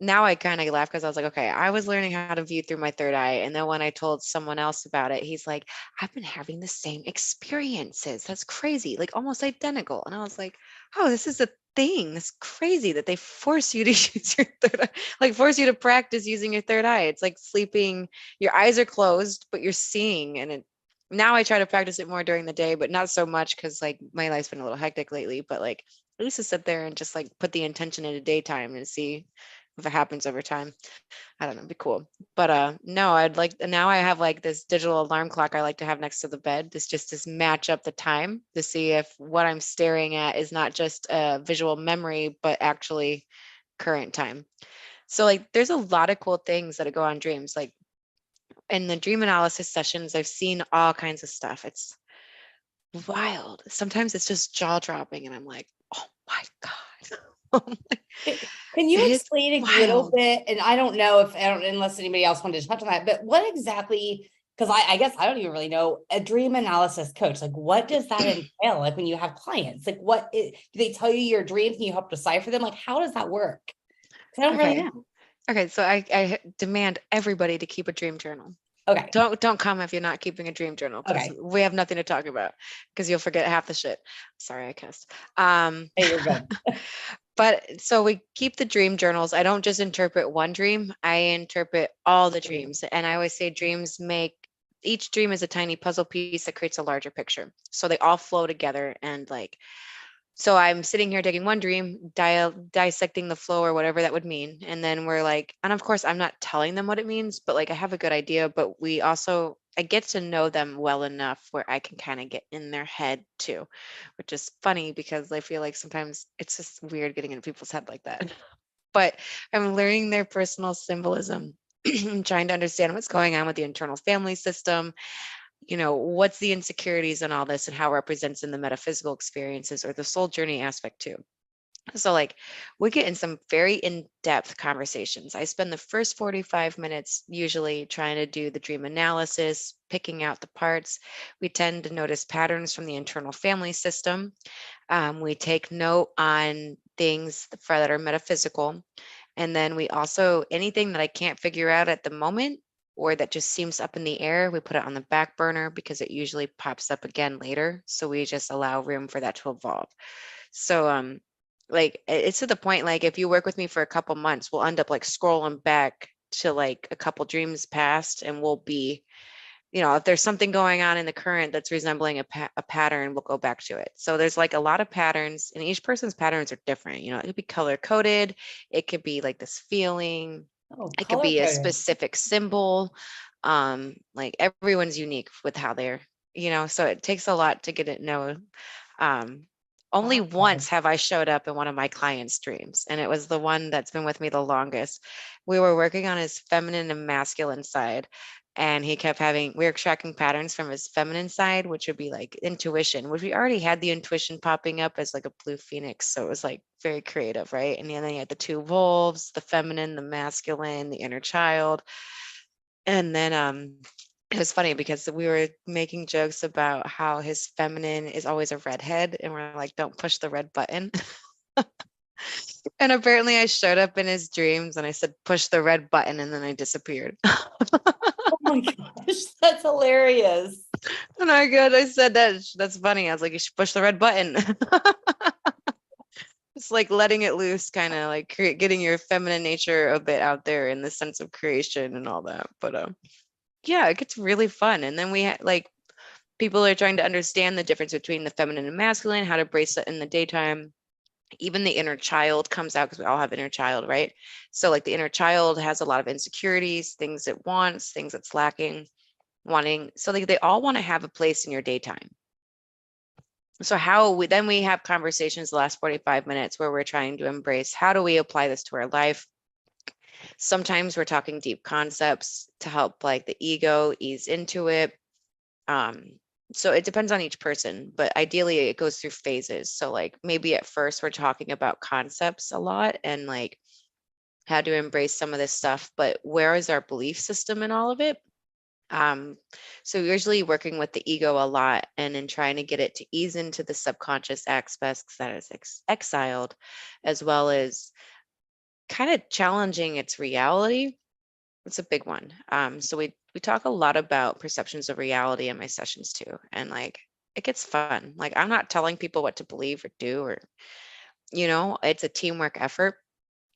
[SPEAKER 3] now I kind of laugh because I was like, okay, I was learning how to view through my third eye. And then when I told someone else about it, he's like, I've been having the same experiences. That's crazy, like almost identical. And I was like, oh, this is a thing. It's crazy that they force you to use your third eye, like force you to practice using your third eye. It's like sleeping, your eyes are closed, but you're seeing. Now I try to practice it more during the day, but not so much because like my life's been a little hectic lately. But like I used to sit there and just like put the intention into daytime and see if it happens over time. I don't know, it'd be cool. But no, now I have like this digital alarm clock I like to have next to the bed. This match up the time to see if what I'm staring at is not just a visual memory, but actually current time. So like there's a lot of cool things that go on dreams. Like in the dream analysis sessions, I've seen all kinds of stuff. It's wild. Sometimes it's just jaw dropping, and I'm like, oh my God.
[SPEAKER 2] Can you
[SPEAKER 3] It is
[SPEAKER 2] explain a little
[SPEAKER 3] wild.
[SPEAKER 2] bit? And I don't know unless anybody else wanted to touch on that, but what exactly, because I guess I don't even really know, a dream analysis coach, like what does that entail? Like when you have clients, like do they tell you your dreams and you help decipher them? Like how does that work? 'Cause I don't really
[SPEAKER 3] Okay.
[SPEAKER 2] know.
[SPEAKER 3] Okay, so I demand everybody to keep a dream journal.
[SPEAKER 2] Okay.
[SPEAKER 3] Don't come if you're not keeping a dream journal, because
[SPEAKER 2] Okay.
[SPEAKER 3] we have nothing to talk about, because you'll forget half the shit. Sorry, I cussed.
[SPEAKER 2] Hey, you're good.
[SPEAKER 3] But so we keep the dream journals. I don't just interpret one dream, I interpret all the dreams. And I always say each dream is a tiny puzzle piece that creates a larger picture. So they all flow together, and like, so I'm sitting here taking one dream, dissecting the flow or whatever that would mean. And then we're like, and of course, I'm not telling them what it means, but like I have a good idea. But I get to know them well enough where I can kind of get in their head too, which is funny because I feel like sometimes it's just weird getting in people's head like that. But I'm learning their personal symbolism, trying to understand what's going on with the internal family system, what's the insecurities and all this, and how it represents in the metaphysical experiences or the soul journey aspect too. So like we get in some very in-depth conversations. I spend the first 45 minutes usually trying to do the dream analysis, picking out the parts. We tend to notice patterns from the internal family system. We take note on things that are metaphysical. And then we also, anything that I can't figure out at the moment, or that just seems up in the air, we put it on the back burner because it usually pops up again later. So we just allow room for that to evolve. So like it's to the point, like if you work with me for a couple months, we'll end up like scrolling back to like a couple dreams past, and we'll be, if there's something going on in the current that's resembling a pattern, we'll go back to it. So there's like a lot of patterns, and each person's patterns are different. It could be color coded. It could be like this feeling.
[SPEAKER 2] Oh,
[SPEAKER 3] It could be a
[SPEAKER 2] color-coded.
[SPEAKER 3] specific symbol. Like everyone's unique with how they're, so it takes a lot to get it known. Only
[SPEAKER 2] Wow.
[SPEAKER 3] once have I showed up in one of my clients' dreams, and it was the one that's been with me the longest. We were working on his feminine and masculine side, and we were tracking patterns from his feminine side, which would be like intuition, which we already had the intuition popping up as like a blue phoenix. So it was like very creative, right? And then you had the two wolves, the feminine, the masculine, the inner child. And then it was funny because we were making jokes about how his feminine is always a redhead, and we're like, don't push the red button. And apparently I showed up in his dreams and I said, push the red button, and then I disappeared.
[SPEAKER 2] Oh my gosh, that's hilarious.
[SPEAKER 3] And I said that's funny. I was like, you should push the red button. It's like letting it loose, kind of like getting your feminine nature a bit out there in the sense of creation and all that. But yeah, it gets really fun. And then we like people are trying to understand the difference between the feminine and masculine, how to brace it in the daytime. Even the inner child comes out because we all have inner child, right? So like the inner child has a lot of insecurities, things it wants, things it's lacking, wanting. So they all want to have a place in your daytime. So we have conversations the last 45 minutes where we're trying to embrace, how do we apply this to our life? Sometimes we're talking deep concepts to help like the ego ease into it. So it depends on each person, but ideally it goes through phases. So like maybe at first we're talking about concepts a lot and like how to embrace some of this stuff, but where is our belief system in all of it? So usually working with the ego a lot and in trying to get it to ease into the subconscious aspects that is exiled, as well as kind of challenging its reality. It's a big one. So we talk a lot about perceptions of reality in my sessions too. And like, it gets fun. Like, I'm not telling people what to believe or do, or, it's a teamwork effort.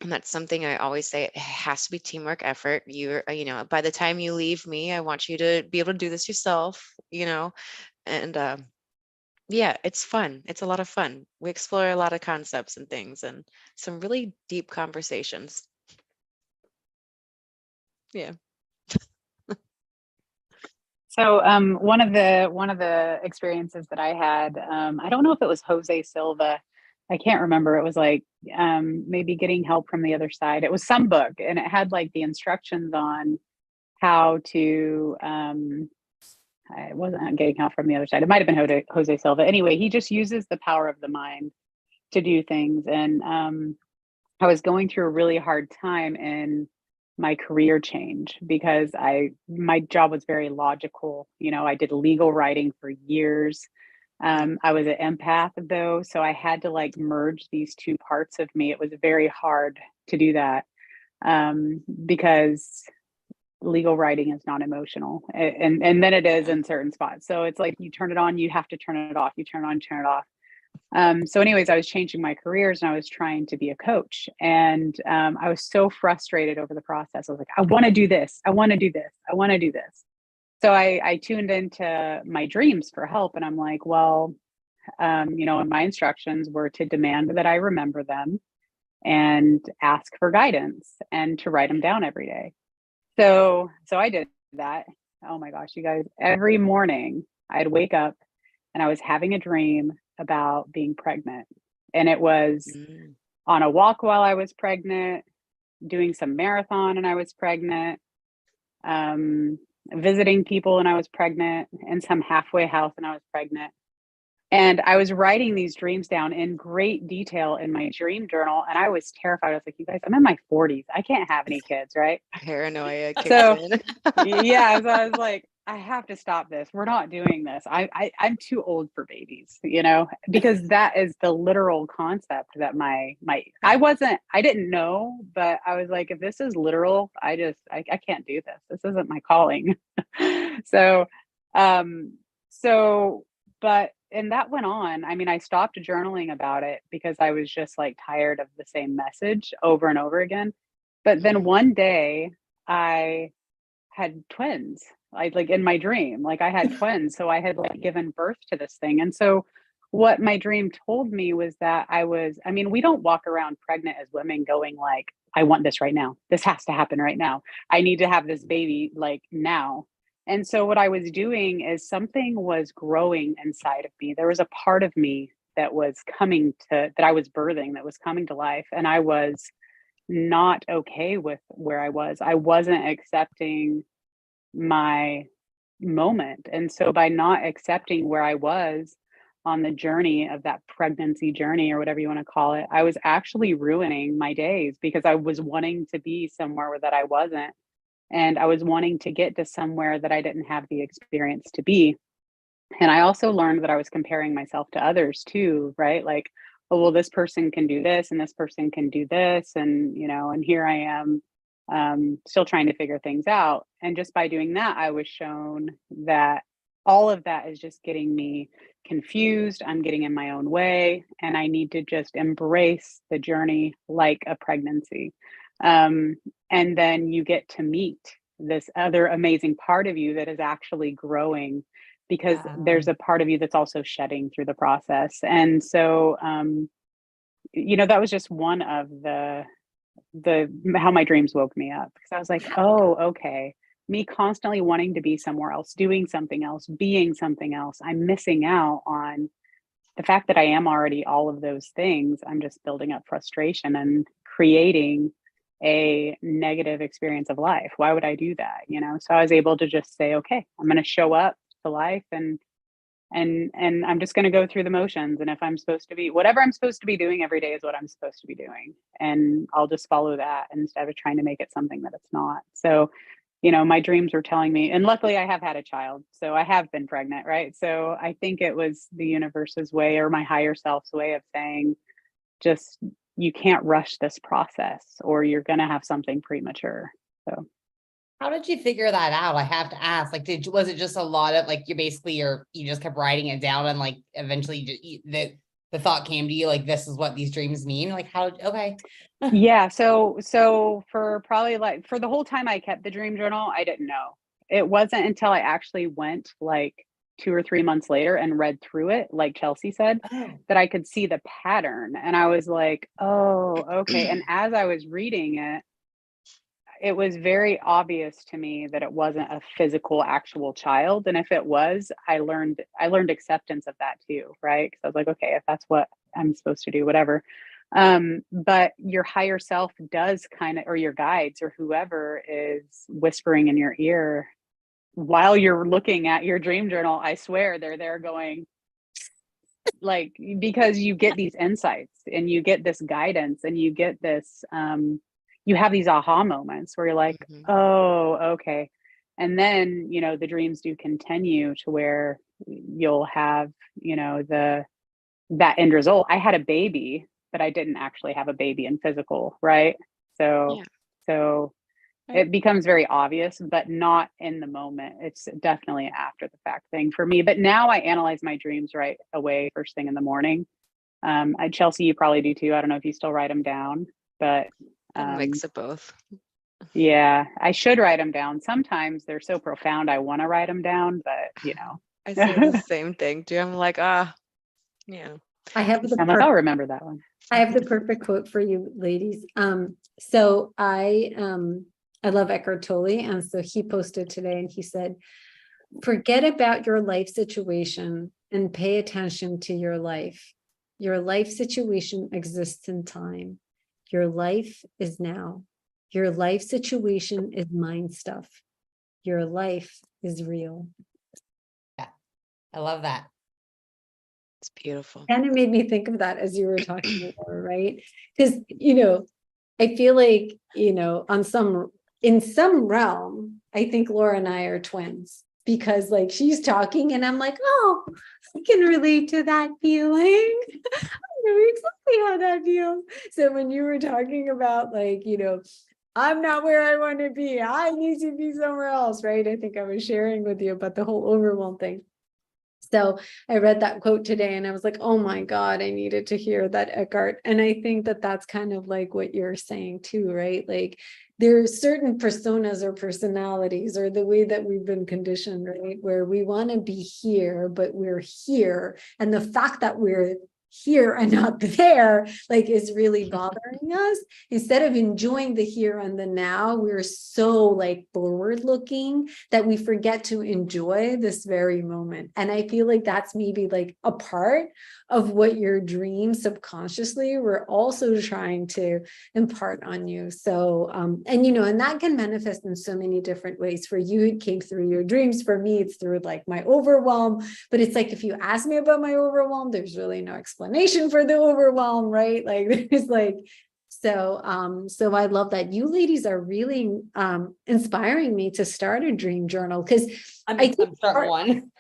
[SPEAKER 3] And that's something I always say, it has to be teamwork effort. By the time you leave me, I want you to be able to do this yourself, and yeah, it's fun. It's a lot of fun. We explore a lot of concepts and things and some really deep conversations. Yeah.
[SPEAKER 5] So one of the experiences that I had, I don't know if it was Jose Silva. I can't remember. It was like maybe getting help from the other side. It was some book, and it had like the instructions on how to it wasn't getting help from the other side. It might have been Jose Silva. Anyway, he just uses the power of the mind to do things. And I was going through a really hard time in my career change because my job was very logical. I did legal writing for years. I was an empath though, so I had to like merge these two parts of me. It was very hard to do that because legal writing is not emotional, and then it is in certain spots. So it's like you turn it on, you have to turn it off. You turn it on, turn it off. So anyways, I was changing my careers and I was trying to be a coach, and I was so frustrated over the process. I was like, I want to do this. I want to do this. I want to do this. So I tuned into my dreams for help, and I'm like, well, and my instructions were to demand that I remember them and ask for guidance and to write them down every day. So I did that. Oh my gosh, you guys, every morning I'd wake up and I was having a dream about being pregnant. And it was on a walk while I was pregnant, doing some marathon and I was pregnant, visiting people and I was pregnant, in some halfway house and I was pregnant. And I was writing these dreams down in great detail in my dream journal. And I was terrified. I was like, you guys, I'm in my 40s. I can't have any kids, right?
[SPEAKER 3] Paranoia kicks
[SPEAKER 5] So
[SPEAKER 3] in.
[SPEAKER 5] yeah, so I was like, I have to stop this. We're not doing this. I'm too old for babies, because that is the literal concept that I didnn know, but I was like, if this is literal, I can't do this. This isn't my calling. And that went on. I mean, I stopped journaling about it because I was just like tired of the same message over and over again. But then one day I had twins, like in my dream, like I had twins. So I had like given birth to this thing. And so what my dream told me was that we don't walk around pregnant as women going like, I want this right now. This has to happen right now. I need to have this baby like now. And so what I was doing is something was growing inside of me. There was a part of me that was that I was birthing, that was coming to life. And I was not okay with where I was. I wasn't accepting my moment. And so by not accepting where I was on the journey of that pregnancy journey, or whatever you want to call it, I was actually ruining my days because I was wanting to be somewhere that I wasn't. And I was wanting to get to somewhere that I didn't have the experience to be. And I also learned that I was comparing myself to others too, right? Like, oh, well, this person can do this and this person can do this. And, and here I am still trying to figure things out. And just by doing that, I was shown that all of that is just getting me confused. I'm getting in my own way, and I need to just embrace the journey like a pregnancy. And then you get to meet this other amazing part of you that is actually growing, because there's a part of you that's also shedding through the process. And so, that was just one of the how my dreams woke me up, because I was like, oh, okay, me constantly wanting to be somewhere else, doing something else, being something else, I'm missing out on the fact that I am already all of those things. I'm just building up frustration and creating a negative experience of life. Why would I do that? So I was able to just say, okay, I'm going to show up to life, and I'm just going to go through the motions. And if I'm supposed to be, whatever I'm supposed to be doing every day is what I'm supposed to be doing. And I'll just follow that instead of trying to make it something that it's not. So, my dreams were telling me, and luckily I have had a child, so I have been pregnant, right? So I think it was the universe's way, or my higher self's way of saying, just, you can't rush this process or you're going to have something premature. So.
[SPEAKER 2] How did you figure that out? I have to ask, like, was it just a lot of like, you just kept writing it down, and like, eventually the thought came to you, like, this is what these dreams mean? Like, okay.
[SPEAKER 5] Yeah. So for probably like, for the whole time I kept the dream journal, I didn't know. It wasn't until I actually went like 2 or 3 months later and read through it, like Chelsey said, that I could see the pattern. And I was like, oh, okay. And as I was reading it, it was very obvious to me that it wasn't a physical, actual child. And if it was, I learned acceptance of that too, right? Because I was like, okay, if that's what I'm supposed to do, whatever. But your higher self does kind of, or your guides or whoever is whispering in your ear while you're looking at your dream journal. I swear they're there going, like, because you get these insights and you get this guidance and you get this, you have these aha moments where you're like, oh, okay. And then, the dreams do continue to where you'll have, that end result. I had a baby, but I didn't actually have a baby in physical, right? So it becomes very obvious, but not in the moment. It's definitely an after the fact thing for me. But now I analyze my dreams right away, first thing in the morning. Chelsey, you probably do too. I don't know if you still write them down, but
[SPEAKER 3] a mix of both.
[SPEAKER 5] Yeah, I should write them down. Sometimes they're so profound, I want to write them down, but
[SPEAKER 3] I say the same thing too. I'm like, yeah.
[SPEAKER 1] I have
[SPEAKER 5] I'm like, I'll remember that one.
[SPEAKER 1] I have the perfect quote for you, ladies. So I love Eckhart Tolle, and so he posted today, and he said, "Forget about your life situation and pay attention to your life. Your life situation exists in time. Your life is now. Your life situation is mind stuff. Your life is real."
[SPEAKER 2] Yeah, I love that.
[SPEAKER 3] It's beautiful.
[SPEAKER 1] And it made me think of that as you were talking about, right? Because, I feel like, in some realm, I think Laura and I are twins, because like she's talking and I'm like, oh, I can relate to that feeling. I know exactly how that feels. So when you were talking about like, I'm not where I want to be, I need to be somewhere else, right? I think I was sharing with you about the whole overwhelm thing. So I read that quote today and I was like, oh my God, I needed to hear that, Eckhart. And I think that that's kind of like what you're saying too, right? Like there are certain personas or personalities or the way that we've been conditioned, right? Where we want to be here, but we're here. And the fact that we're here and not there, like is really bothering us. Instead of enjoying the here and the now, we're so like forward looking that we forget to enjoy this very moment. And I feel like that's maybe like a part of what your dreams subconsciously were also trying to impart on you. So, and and that can manifest in so many different ways. For you, it came through your dreams. For me, it's through like my overwhelm. But it's like, if you ask me about my overwhelm, there's really no explanation for the overwhelm, right? Like there's like, so I love that you ladies are really inspiring me to start a dream journal, because
[SPEAKER 2] I'm starting one.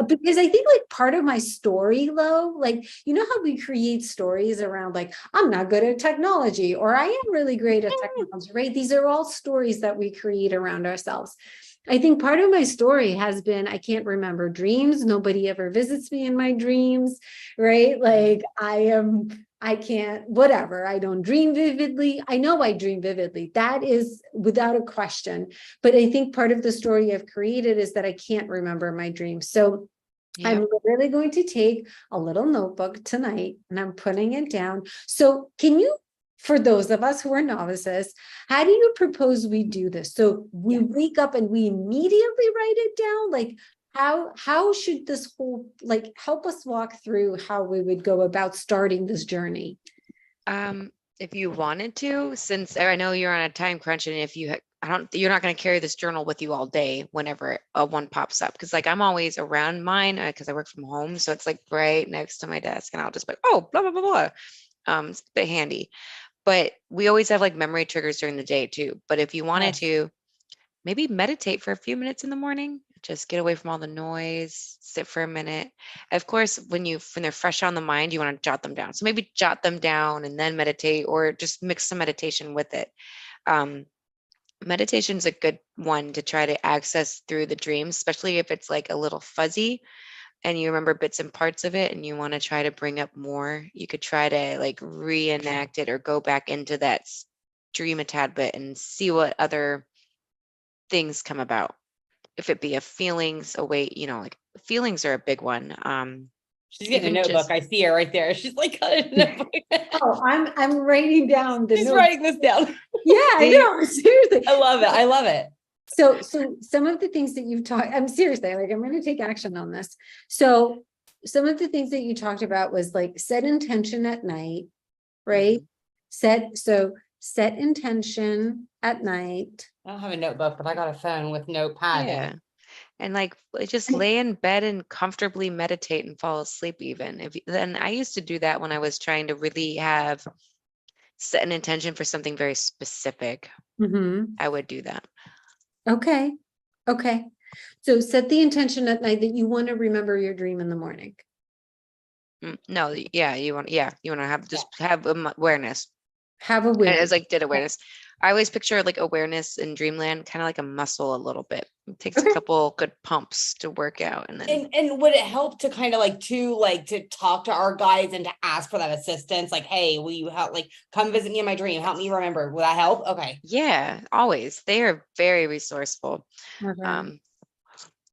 [SPEAKER 1] because I think like part of my story, like, how we create stories around like, I'm not good at technology, or I am really great at technology, right? These are all stories that we create around ourselves. I think part of my story has been, I can't remember dreams. Nobody ever visits me in my dreams, right? Like I can't, whatever. I don't dream vividly. I know I dream vividly. That is without a question. But I think part of the story I've created is that I can't remember my dreams. So I'm literally going to take a little notebook tonight and I'm putting it down. So can you, for those of us who are novices, how do you propose we do this? So we wake up and we immediately write it down? Like, how should this whole, like, help us walk through how we would go about starting this journey?
[SPEAKER 3] If you wanted to, since I know you're on a time crunch, and if you're not going to carry this journal with you all day whenever one pops up, because like I'm always around mine because I work from home, so it's like right next to my desk, and I'll just be like, oh, blah blah blah blah. It's a bit handy, but we always have like memory triggers during the day too. But if you wanted to, maybe meditate for a few minutes in the morning. Just get away from all the noise, sit for a minute. Of course, when they're fresh on the mind, you want to jot them down. So maybe jot them down and then meditate, or just mix some meditation with it. Meditation is a good one to try to access through the dreams, especially if it's like a little fuzzy and you remember bits and parts of it and you want to try to bring up more. You could try to like reenact it or go back into that dream a tad bit and see what other things come about. If it be a feelings, like feelings are a big one.
[SPEAKER 2] She's getting a notebook. I see her right there. She's like, got a notebook.
[SPEAKER 1] Oh, I'm writing down
[SPEAKER 2] She's writing this down.
[SPEAKER 1] Yeah, I know. Seriously.
[SPEAKER 2] I love it. I love it.
[SPEAKER 1] So some of the things that you've talked, I'm seriously, like, I'm going to take action on this. So some of the things that you talked about was like set intention at night, right? Set intention at night.
[SPEAKER 2] I don't have a notebook, but I got a phone with notepad.
[SPEAKER 3] Yeah. And like just lay in bed and comfortably meditate and fall asleep even. Then I used to do that when I was trying to really set an intention for something very specific. I would do that. Okay.
[SPEAKER 1] So set the intention at night that you want to remember your dream in the morning.
[SPEAKER 3] No, you want to have awareness.
[SPEAKER 1] Have awareness.
[SPEAKER 3] It's like awareness. I always picture like awareness in dreamland, kind of like a muscle a little bit. It takes a couple good pumps to work out. And then
[SPEAKER 2] and would it help to kind of to talk to our guides and to ask for that assistance? Like, hey, will you help, like, come visit me in my dream, help me remember? Will that help? Okay.
[SPEAKER 3] Yeah, always. They are very resourceful.
[SPEAKER 1] Okay.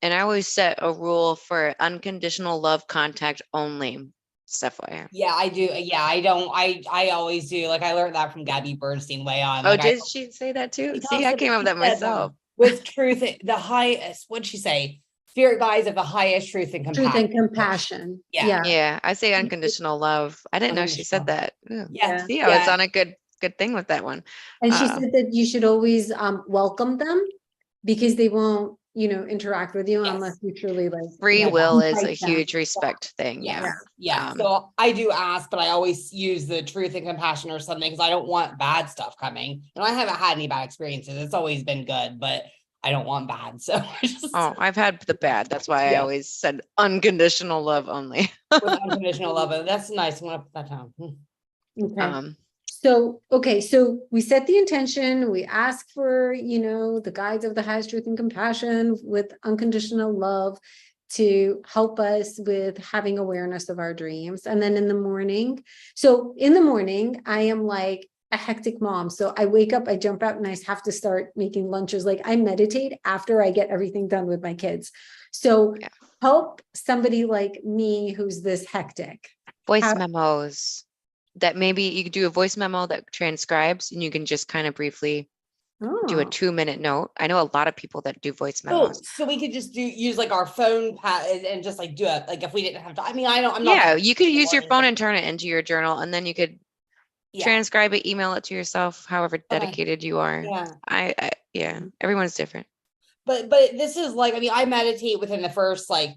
[SPEAKER 3] And I always set a rule for unconditional love contact only. Stuff like that.
[SPEAKER 2] Yeah, I do. Yeah, I always do. Like, I learned that from Gabby Bernstein way on.
[SPEAKER 3] Oh,
[SPEAKER 2] like,
[SPEAKER 3] did she say that too? See, I came up with that myself.
[SPEAKER 2] With truth, the highest, what'd she say? Spirit guides of the highest truth and compassion.
[SPEAKER 1] Truth and compassion.
[SPEAKER 3] Yeah. I say unconditional love. I didn't know she said that.
[SPEAKER 2] Yeah.
[SPEAKER 3] See, I was on a good thing with that one.
[SPEAKER 1] And she said that you should always welcome them, because they won't, interact with you unless you truly like.
[SPEAKER 3] Free will is a huge respect thing.
[SPEAKER 2] Yeah. So I do ask, but I always use the truth and compassion or something, because I don't want bad stuff coming. And I haven't had any bad experiences. It's always been good, but I don't want bad. So
[SPEAKER 3] I've had the bad. That's why I always said unconditional love only.
[SPEAKER 2] With unconditional love. That's nice. I'm gonna put that down.
[SPEAKER 1] Okay. So we set the intention, we ask for, the guides of the highest truth and compassion with unconditional love to help us with having awareness of our dreams. And then in the morning, I am like a hectic mom. So I wake up, I jump out, and I have to start making lunches. Like, I meditate after I get everything done with my kids. So help somebody like me who's this hectic.
[SPEAKER 3] Voice
[SPEAKER 1] How-
[SPEAKER 3] memos that maybe you could do a voice memo that transcribes and you can just kind of briefly do a
[SPEAKER 1] Oh,
[SPEAKER 3] 2-minute note. I know a lot of people that do voice
[SPEAKER 2] Oh,
[SPEAKER 3] memos.
[SPEAKER 2] so we could just use like our phone pad and just like do it, like if we didn't have to, I mean, I'm not.
[SPEAKER 3] Yeah,
[SPEAKER 2] that
[SPEAKER 3] you could use your
[SPEAKER 2] technical or
[SPEAKER 3] phone
[SPEAKER 2] anything.
[SPEAKER 3] and turn it into your journal, and then you could
[SPEAKER 2] Yeah,
[SPEAKER 3] transcribe it, email it to yourself, however
[SPEAKER 2] okay,
[SPEAKER 3] dedicated you are.
[SPEAKER 2] yeah.
[SPEAKER 3] Yeah, everyone's different.
[SPEAKER 2] But this is like, I mean, I meditate within the first like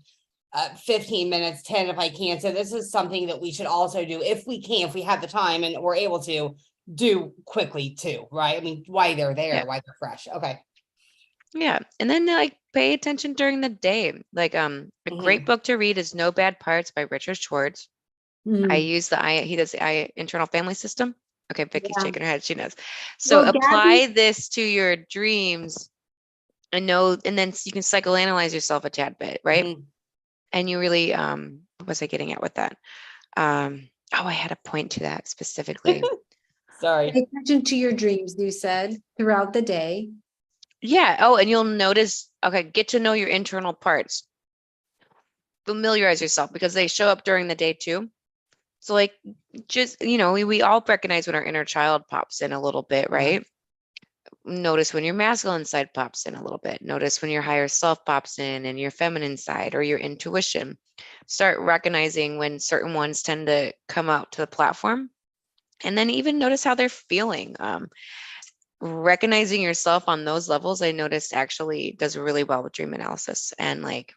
[SPEAKER 2] 15 minutes, 10 if I can. So this is something that we should also do if we can, if we have the time and we're able to do quickly too, right? I mean, why they're there,
[SPEAKER 3] Yeah.
[SPEAKER 2] why they're fresh. Okay.
[SPEAKER 3] Yeah, and then like pay attention during the day. Like a great book to read is No Bad Parts by Richard Schwarz. I
[SPEAKER 1] mm,
[SPEAKER 3] use he does the internal family system. Okay, Vicky's
[SPEAKER 1] yeah.
[SPEAKER 3] shaking her head. She knows. So
[SPEAKER 1] Well,
[SPEAKER 3] apply this to your dreams and then you can psychoanalyze yourself a tad bit, right?
[SPEAKER 2] Mhm.
[SPEAKER 3] And you really, what was I getting at with that? I had a point to that specifically.
[SPEAKER 2] Sorry.
[SPEAKER 1] Pay attention to your dreams, you said, throughout the day.
[SPEAKER 3] Yeah. Oh, and you'll notice, okay, get to know your internal parts. Familiarize yourself because they show up during the day too. So like, just, we all recognize when our inner child pops in a little bit, right? Notice when your masculine side pops in a little bit. Notice when your higher self pops in and your feminine side or your intuition. Start recognizing when certain ones tend to come out to the platform. And then even notice how they're feeling. Recognizing yourself on those levels, I noticed actually does really well with dream analysis. And like,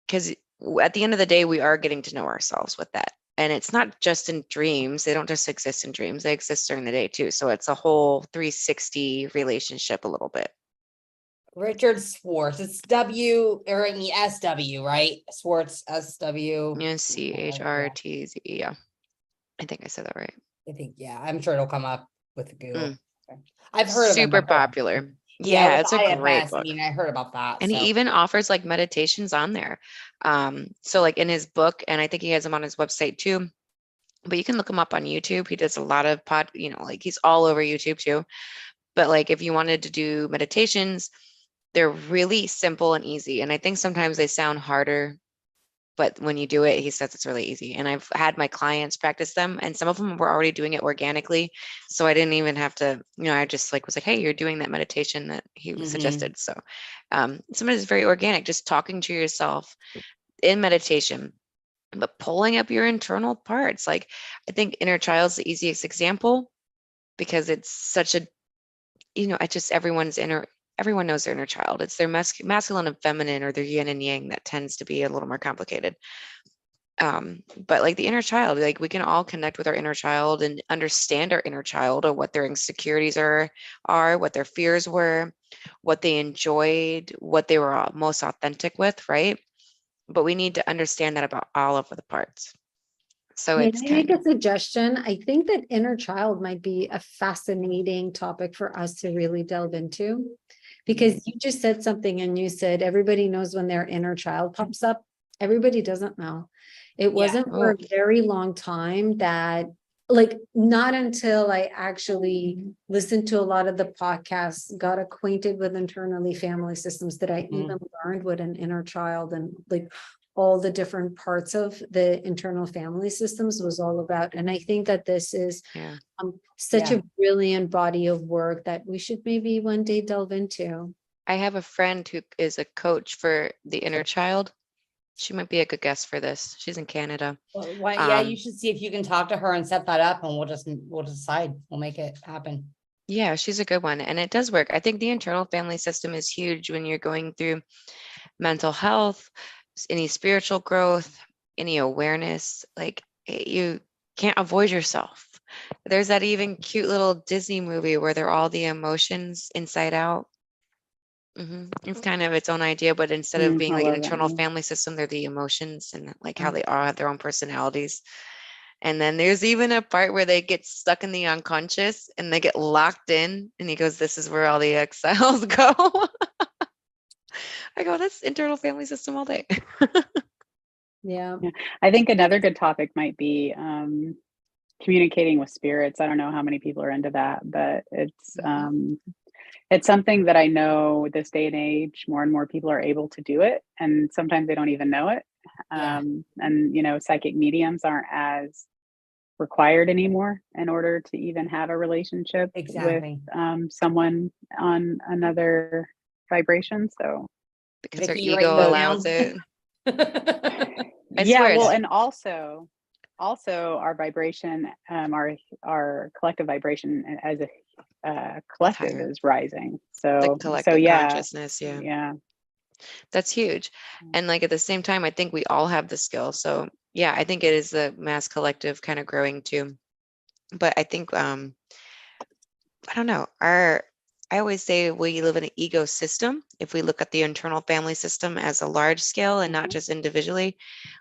[SPEAKER 3] because at the end of the day, we are getting to know ourselves with that. And it's not just in dreams. They don't just exist in dreams. They exist during the day too. So it's a whole 360 relationship a little bit.
[SPEAKER 2] Richard Schwarz. It's W or I mean SW, right? Schwarz, SW.
[SPEAKER 3] Yeah, CHRTZ. Yeah, I think I said that right.
[SPEAKER 2] I think, yeah, I'm sure it'll come up with Google.
[SPEAKER 3] Mm.
[SPEAKER 2] Okay. I've heard of him
[SPEAKER 3] Super
[SPEAKER 2] before.
[SPEAKER 3] popular.
[SPEAKER 2] Yeah,
[SPEAKER 3] Yeah,
[SPEAKER 2] with
[SPEAKER 3] it's a great
[SPEAKER 2] IFS. I
[SPEAKER 3] book.
[SPEAKER 2] mean, I heard about that.
[SPEAKER 3] And
[SPEAKER 2] So.
[SPEAKER 3] he even offers like meditations on there. So like in his book, and I think he has them on his website too. But you can look him up on YouTube. He does a lot of like he's all over YouTube too. But like if you wanted to do meditations, they're really simple and easy. And I think sometimes they sound harder, but when you do it, he says it's really easy. And I've had my clients practice them, and some of them were already doing it organically. So I didn't even have to, I just like was like, hey, you're doing that meditation that he suggested. So sometimes it's very organic, just talking to yourself in meditation, but pulling up your internal parts. Like I think inner child's the easiest example because it's such a, I just everyone knows their inner child. It's their masculine and feminine or their yin and yang that tends to be a little more complicated. But like the inner child, like we can all connect with our inner child and understand our inner child or what their insecurities are, what their fears were, what they enjoyed, what they were most authentic with, right? But we need to understand that about all of the parts. So
[SPEAKER 1] May
[SPEAKER 3] it's
[SPEAKER 1] I make a suggestion? I think that inner child might be a fascinating topic for us to really delve into. Because you just said something and you said everybody knows when their inner child pops up. Everybody doesn't know. It wasn't for a very long time that, like, not until I actually listened to a lot of the podcasts, got acquainted with internally family systems, that I even learned what an inner child and like all the different parts of the internal family systems was all about. And I think that this is such a brilliant body of work that we should maybe one day delve into.
[SPEAKER 3] I have a friend who is a coach for the inner child. She might be a good guest for this. She's in Canada.
[SPEAKER 2] Well, you should see if you can talk to her and set that up, and we'll decide. We'll make it happen.
[SPEAKER 3] Yeah, she's a good one. And it does work. I think the internal family system is huge when you're going through mental health, any spiritual growth, any awareness. Like you can't avoid yourself. There's that even cute little Disney movie where they're all the emotions inside out. It's kind of its own idea, but instead of being like an internal family system, they're the emotions and like how they all have their own personalities. And then there's even a part where they get stuck in the unconscious and they get locked in, and he goes, this is where all the exiles go. I go, that's internal family system all day.
[SPEAKER 1] Yeah.
[SPEAKER 5] I think another good topic might be communicating with spirits. I don't know how many people are into that, but it's something that I know this day and age, more and more people are able to do it. And sometimes they don't even know it.
[SPEAKER 2] Yeah.
[SPEAKER 5] And, you know, psychic mediums aren't as required anymore in order to even have a relationship
[SPEAKER 2] Exactly.
[SPEAKER 5] with someone on another vibration. So
[SPEAKER 3] because our
[SPEAKER 2] Vicky, you writing
[SPEAKER 3] ego
[SPEAKER 2] this
[SPEAKER 3] allows
[SPEAKER 2] down?
[SPEAKER 3] it. I
[SPEAKER 5] yeah,
[SPEAKER 3] swear.
[SPEAKER 5] well, and also our vibration, our collective vibration as a collective
[SPEAKER 3] Higher.
[SPEAKER 5] is rising.
[SPEAKER 3] The
[SPEAKER 5] So
[SPEAKER 3] collective
[SPEAKER 5] yeah,
[SPEAKER 3] consciousness. Yeah.
[SPEAKER 5] yeah.
[SPEAKER 3] That's huge. And like at the same time, I think we all have the skill. So yeah, I think it is the mass collective kind of growing too. But I think I don't know. I always say we live in an ecosystem. If we look at the internal family system as a large scale and not just individually,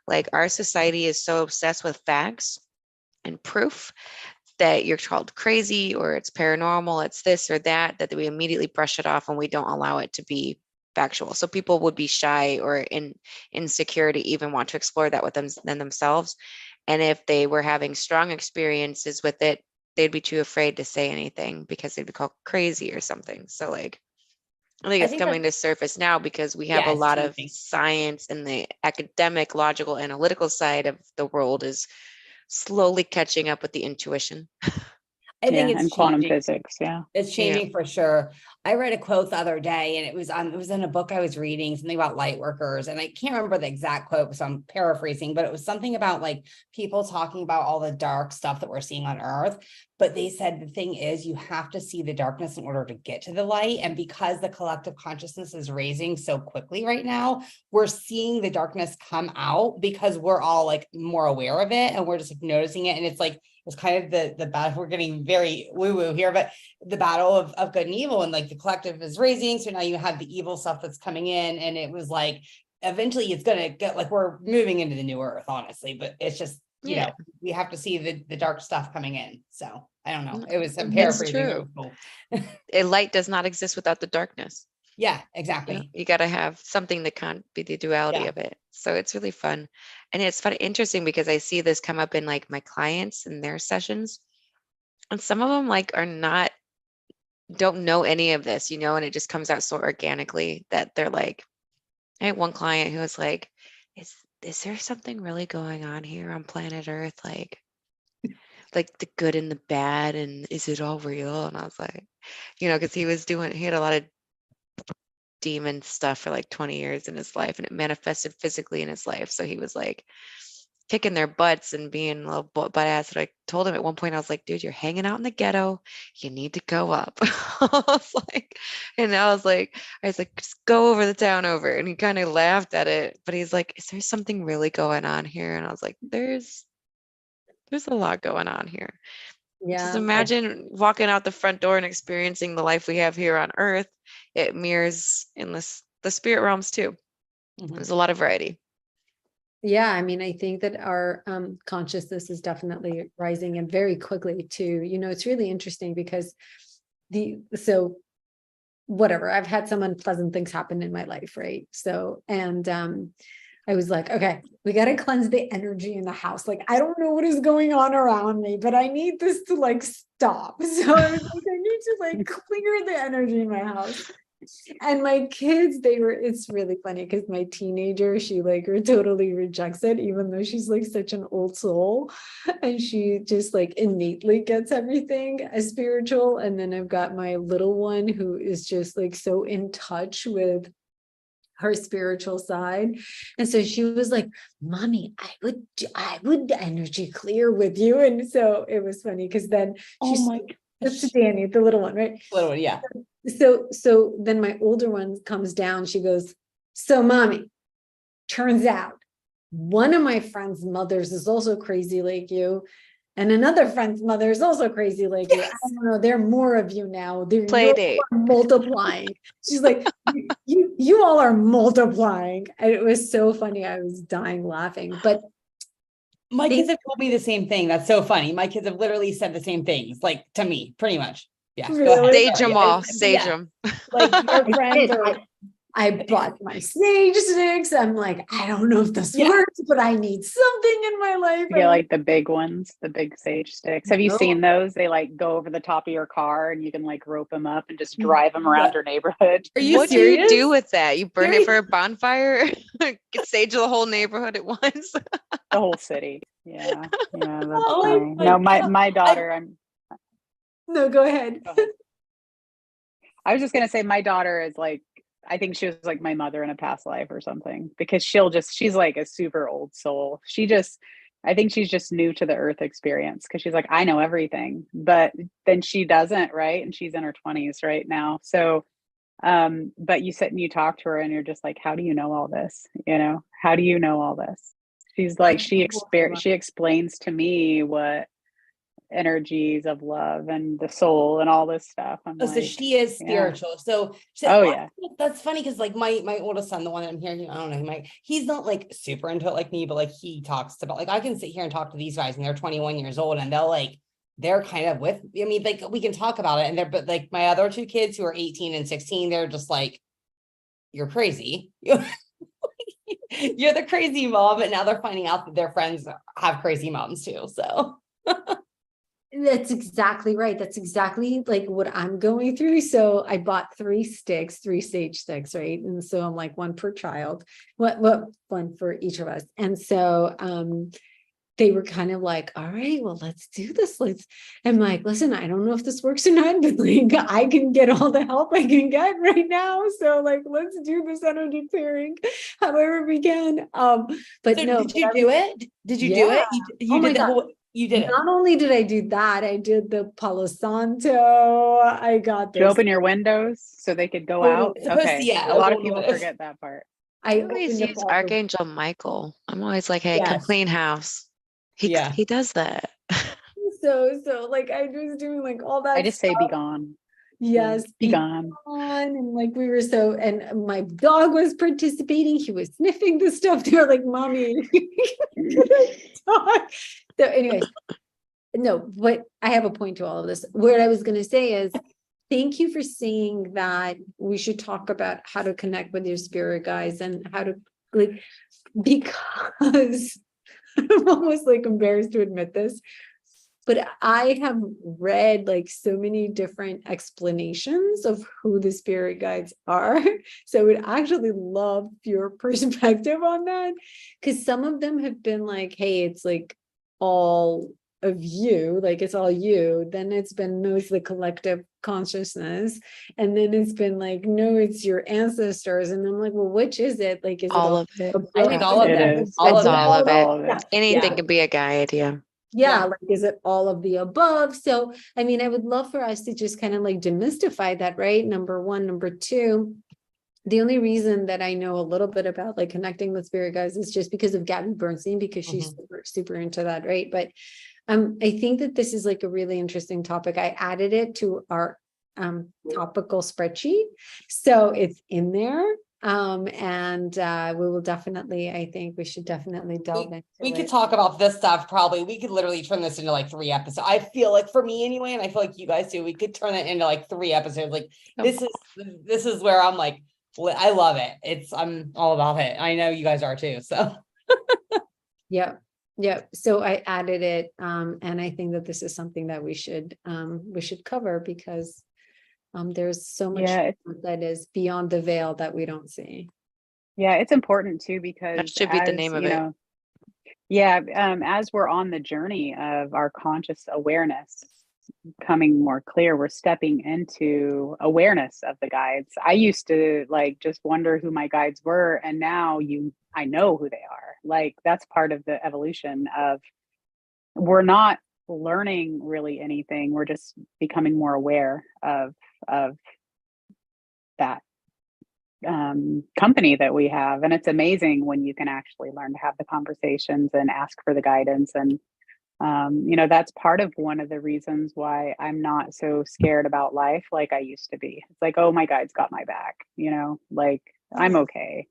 [SPEAKER 3] like our society is so obsessed with facts and proof that you're called crazy or it's paranormal, it's this or that, that we immediately brush it off and we don't allow it to be factual. So people would be shy or insecure to even want to explore that with them themselves. And if they were having strong experiences with it, they'd be too afraid to say anything because they'd be called crazy or something. So like I think
[SPEAKER 2] I
[SPEAKER 3] it's
[SPEAKER 2] think
[SPEAKER 3] coming
[SPEAKER 2] that,
[SPEAKER 3] to surface now because we have
[SPEAKER 2] yeah,
[SPEAKER 3] a
[SPEAKER 2] it's
[SPEAKER 3] lot of
[SPEAKER 2] changing.
[SPEAKER 3] science and the academic, logical, analytical side of the world is slowly catching up with the intuition.
[SPEAKER 2] I think
[SPEAKER 5] And
[SPEAKER 2] it's
[SPEAKER 5] quantum
[SPEAKER 2] changing.
[SPEAKER 5] physics. Yeah.
[SPEAKER 2] It's changing for sure. I read a quote the other day and it was in a book I was reading, something about light workers. And I can't remember the exact quote, so I'm paraphrasing, but it was something about like people talking about all the dark stuff that we're seeing on Earth. But they said the thing is you have to see the darkness in order to get to the light. And because the collective consciousness is raising so quickly right now, we're seeing the darkness come out because we're all like more aware of it and we're just like noticing it. And it's like, it's kind of the battle. We're getting very woo-woo here, but the battle of good and evil, and like the collective is raising. So now you have the evil stuff that's coming in, and it was like eventually it's gonna get like we're moving into the new earth, honestly. But it's just you know we have to see the dark stuff coming in. So I don't know. It was I'm
[SPEAKER 3] That's
[SPEAKER 2] paraphrasing.
[SPEAKER 3] true.
[SPEAKER 2] Cool.
[SPEAKER 3] A light does not exist without the darkness.
[SPEAKER 2] Yeah, exactly.
[SPEAKER 3] You got to have something that can't be the duality
[SPEAKER 2] Yeah.
[SPEAKER 3] of it. So it's really fun. And it's fun, interesting because I see this come up in like my clients and their sessions. And some of them like don't know any of this, and it just comes out so organically that they're like, I had one client who was like, is there something really going on here on planet Earth? Like the good and the bad, and is it all real? And I was like, because he had a lot of demon stuff for like 20 years in his life and it manifested physically in his life. So he was like kicking their butts and being a little butt ass. And I told him at one point, I was like, dude, you're hanging out in the ghetto. You need to go up. I was like, just go over the town over. And he kind of laughed at it, but he's like, is there something really going on here? And I was like, there's a lot going on here. Just
[SPEAKER 1] Yeah.
[SPEAKER 3] imagine walking out the front door and experiencing the life we have here on Earth. It mirrors in the spirit realms too. There's a lot of variety.
[SPEAKER 1] Yeah, I mean, I think that our consciousness is definitely rising and very quickly too. It's really interesting because whatever, I've had some unpleasant things happen in my life, right? So, and I was like, okay, we got to cleanse the energy in the house. Like, I don't know what is going on around me, but I need this to like stop. So I was like, I need to like clear the energy in my house. And my kids, it's really funny because my teenager, she like totally rejects it, even though she's like such an old soul. And she just like innately gets everything as spiritual. And then I've got my little one who is just like so in touch with her spiritual side. And so she was like, Mommy, I would energy clear with you. And so it was funny because then that's Danny, the little one, right?
[SPEAKER 2] Little one, yeah.
[SPEAKER 1] So then my older one comes down, she goes, so Mommy, turns out one of my friend's mothers is also crazy like you. And another friend's mother is also crazy like you. I don't know. There are more of you now. You're multiplying. She's like, you all are multiplying. And it was so funny. I was dying laughing. But
[SPEAKER 2] my kids have told me the same thing. That's so funny. My kids have literally said the same things, like to me, pretty much. Yeah.
[SPEAKER 1] Really?
[SPEAKER 3] Sage them all. Sage them.
[SPEAKER 2] Like your friends are.
[SPEAKER 1] I bought my sage sticks. I'm like, I don't know if this
[SPEAKER 2] Yeah.
[SPEAKER 1] works, but I need something in my life.
[SPEAKER 5] You get like the big ones, the big sage sticks. Have you seen those? They like go over the top of your car and you can like rope them up and just drive them around your neighborhood.
[SPEAKER 2] Are you
[SPEAKER 3] What do you
[SPEAKER 2] serious?
[SPEAKER 3] do with that? You burn it
[SPEAKER 2] Serious?
[SPEAKER 3] for a bonfire? Sage the whole neighborhood at once?
[SPEAKER 5] The whole city. Yeah. Yeah. That's
[SPEAKER 2] Oh
[SPEAKER 5] funny.
[SPEAKER 2] my
[SPEAKER 5] No,
[SPEAKER 2] God.
[SPEAKER 5] my daughter,
[SPEAKER 1] No, go ahead.
[SPEAKER 5] Go ahead. I was just gonna say my daughter is like, I think she was like my mother in a past life or something, because she's like a super old soul. I think she's just new to the earth experience, because she's like, I know everything, but then she doesn't, right? And she's in her 20s right now. So, but you sit and you talk to her and you're just like, how do you know all this? You know, how do you know all this? She's like, she explains to me what energies of love and the soul and all this stuff. I'm
[SPEAKER 2] Oh, so
[SPEAKER 5] like,
[SPEAKER 2] she is
[SPEAKER 5] yeah.
[SPEAKER 2] spiritual. So
[SPEAKER 5] Oh, yeah.
[SPEAKER 2] that's funny because like my oldest son, the one that I'm hearing, I don't know, he's not like super into it like me, but like he talks about, like I can sit here and talk to these guys and they're 21 years old and they're kind of with, I mean, like we can talk about it and but like my other two kids who are 18 and 16, they're just like, you're crazy. You're the crazy mom. And now they're finding out that their friends have crazy moms too. So
[SPEAKER 1] That's exactly right. That's exactly like what I'm going through. So I bought 3 sage sticks, right? And so I'm like one per child, one for each of us. And so they were kind of like, all right, well, let's do this. I'm like, listen, I don't know if this works or not, but like I can get all the help I can get right now. So like, let's do this energy clearing however we can. But
[SPEAKER 2] so
[SPEAKER 1] no,
[SPEAKER 2] did you do it? Did you do
[SPEAKER 1] Yeah.
[SPEAKER 2] it? You
[SPEAKER 1] Oh my
[SPEAKER 2] did the
[SPEAKER 1] God.
[SPEAKER 2] whole, you did it.
[SPEAKER 1] Not only did I do that, I did the Palo Santo. I got
[SPEAKER 5] Did you
[SPEAKER 1] this.
[SPEAKER 5] open your windows so they could go
[SPEAKER 2] Totally.
[SPEAKER 5] out?
[SPEAKER 2] It's supposed to,
[SPEAKER 5] Okay.
[SPEAKER 2] yeah,
[SPEAKER 5] A lot of
[SPEAKER 2] open
[SPEAKER 5] people
[SPEAKER 2] windows.
[SPEAKER 5] forget that part.
[SPEAKER 1] I
[SPEAKER 3] I always
[SPEAKER 1] opened the
[SPEAKER 3] use
[SPEAKER 1] Palo-
[SPEAKER 3] Archangel Michael. I'm always like, hey, come
[SPEAKER 2] Yes.
[SPEAKER 3] clean house.
[SPEAKER 2] Yeah.
[SPEAKER 3] He does that.
[SPEAKER 1] So like I was doing like all that
[SPEAKER 5] I just say be
[SPEAKER 1] stuff.
[SPEAKER 5] gone.
[SPEAKER 1] Yes,
[SPEAKER 5] Be gone.
[SPEAKER 1] and like we were and my dog was participating. He was sniffing the stuff. They were like, "Mommy." Dog. So, anyways, no, but I have a point to all of this. What I was going to say is, thank you for saying that we should talk about how to connect with your spirit guides and how to like, because I'm almost like embarrassed to admit this, but I have read like so many different explanations of who the spirit guides are. So I would actually love your perspective on that, because some of them have been like, hey, it's like all of you, like it's all you. Then it's been, no, it's the collective consciousness. And then it's been like, no, it's your ancestors. And I'm like, well, which is it? Like, is
[SPEAKER 3] All
[SPEAKER 1] it
[SPEAKER 3] of it.
[SPEAKER 2] I think all of
[SPEAKER 5] It
[SPEAKER 2] them.
[SPEAKER 5] is.
[SPEAKER 2] All
[SPEAKER 3] It's
[SPEAKER 2] of
[SPEAKER 3] all of
[SPEAKER 2] them.
[SPEAKER 3] it.
[SPEAKER 5] All of it.
[SPEAKER 3] Anything
[SPEAKER 2] Yeah.
[SPEAKER 3] can be a guide, yeah.
[SPEAKER 1] Yeah, like is it all of the above? So I mean, I would love for us to just kind of like demystify that, right? Number one. Number two, the only reason that I know a little bit about like connecting with spirit guides is just because of Gabby Bernstein, because she's super into that, right? But I think that this is like a really interesting topic. I added it to our topical spreadsheet, so it's in there. And we will definitely, I think we should definitely delve into
[SPEAKER 2] We
[SPEAKER 1] it.
[SPEAKER 2] could talk about this stuff probably. We could literally turn this into like 3 episodes. I feel like for me anyway, and I feel like you guys too, we could turn it into like 3 episodes. Like this is where I'm like, I love it. I'm all about it. I know you guys are too. So
[SPEAKER 1] Yeah. So I added it. And I think that this is something that we should cover, because there's so much that is beyond the veil that we don't see.
[SPEAKER 5] Yeah, it's important too, because
[SPEAKER 3] That should be the name of it.
[SPEAKER 5] Yeah, as we're on the journey of our conscious awareness becoming more clear, we're stepping into awareness of the guides. I used to like just wonder who my guides were, and now I know who they are. Like that's part of the evolution of, we're not learning really anything, we're just becoming more aware of that company that we have. And it's amazing when you can actually learn to have the conversations and ask for the guidance. And that's part of one of the reasons why I'm not so scared about life like I used to be. It's like, oh, my guide's got my back, like I'm okay.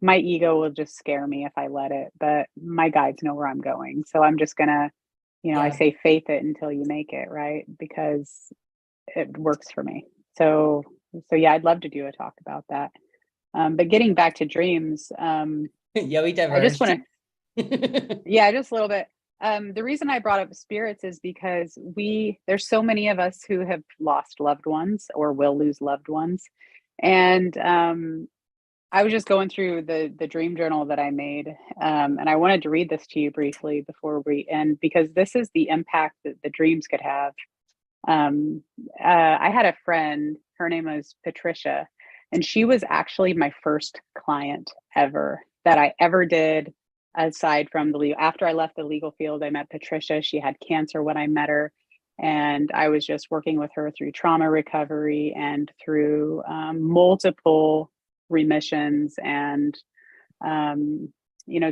[SPEAKER 5] My ego will just scare me if I let it, but my guides know where I'm going. So I'm just gonna, I say faith it until you make it, right? Because it works for me. So yeah, I'd love to do a talk about that. But getting back to dreams,
[SPEAKER 2] Yeah, we
[SPEAKER 5] I just
[SPEAKER 2] diverged.
[SPEAKER 5] want to, yeah, just a little bit. The reason I brought up spirits is because there's so many of us who have lost loved ones or will lose loved ones. And I was just going through the dream journal that I made. And I wanted to read this to you briefly before we end, because this is the impact that the dreams could have. I had a friend, her name was Patricia, and she was actually my first client ever that I ever did. Aside from the legal, after I left the legal field, I met Patricia. She had cancer when I met her, and I was just working with her through trauma recovery and through multiple remissions. And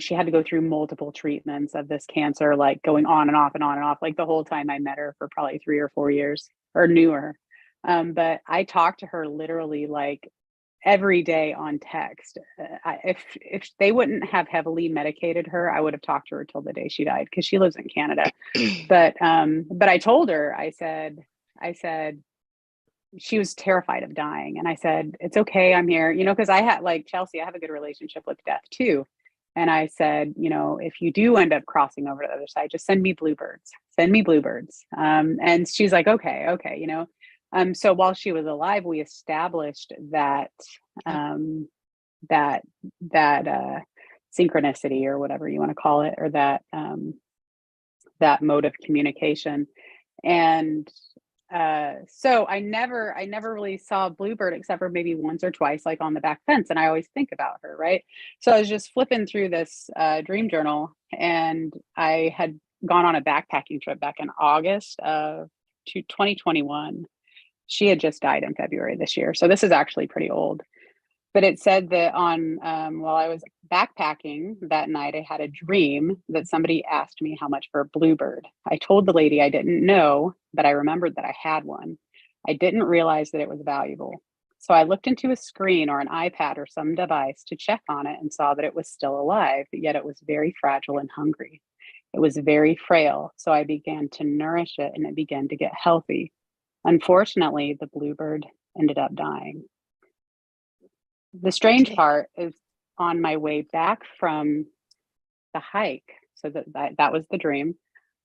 [SPEAKER 5] she had to go through multiple treatments of this cancer, like going on and off and on and off, like the whole time I met her for probably 3 or 4 years or knew her. But I talked to her literally like every day on text. If they wouldn't have heavily medicated her, I would have talked to her till the day she died, because she lives in Canada. But I told her, I said, she was terrified of dying. And I said, it's okay, I'm here, because I had, like Chelsey, I have a good relationship with death too. And I said, if you do end up crossing over to the other side, just send me bluebirds. And she's like, okay. So while she was alive, we established that synchronicity, or whatever you want to call it, or that mode of communication. And so I never really saw a bluebird except for maybe once or twice, like on the back fence. And I always think about her, right? So I was just flipping through this dream journal, and I had gone on a backpacking trip back in August of 2021. She had just died in February this year. So this is actually pretty old. But it said that while I was backpacking that night, I had a dream that somebody asked me how much for a bluebird. I told the lady I didn't know, but I remembered that I had one. I didn't realize that it was valuable. So I looked into a screen or an iPad or some device to check on it, and saw that it was still alive, yet it was very fragile and hungry. It was very frail. So I began to nourish it, and it began to get healthy. Unfortunately, the bluebird ended up dying. The strange part is, on my way back from the hike, so that was the dream.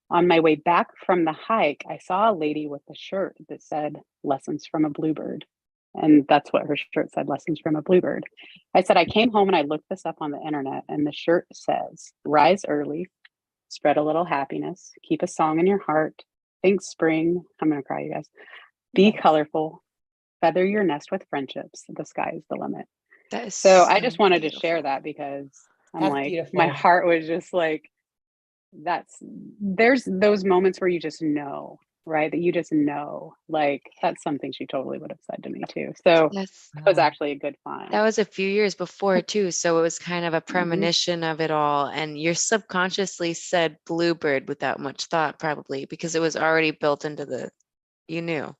[SPEAKER 5] On my way back from the hike, I saw a lady with a shirt that said "Lessons from a Bluebird." And that's what her shirt said, "Lessons from a Bluebird." I said, I came home and I looked this up on the internet, and the shirt says, "Rise early, spread a little happiness, keep a song in your heart, think spring." I'm going to cry, you guys. "Be colorful, feather your nest with friendships. The sky is the limit."
[SPEAKER 3] That is
[SPEAKER 5] So I just wanted
[SPEAKER 3] beautiful.
[SPEAKER 5] to share that, because I'm
[SPEAKER 2] That's
[SPEAKER 5] like,
[SPEAKER 2] beautiful.
[SPEAKER 5] my heart was just like, there's those moments where you just know, right? That you just know, like, that's something she totally would have said to me too. So
[SPEAKER 3] Yes.
[SPEAKER 5] that was actually a good find.
[SPEAKER 3] That was a few years before too. So it was kind of a
[SPEAKER 5] Mhm.
[SPEAKER 3] premonition of it all. And you subconsciously said bluebird without much thought, probably because it was already built into you knew.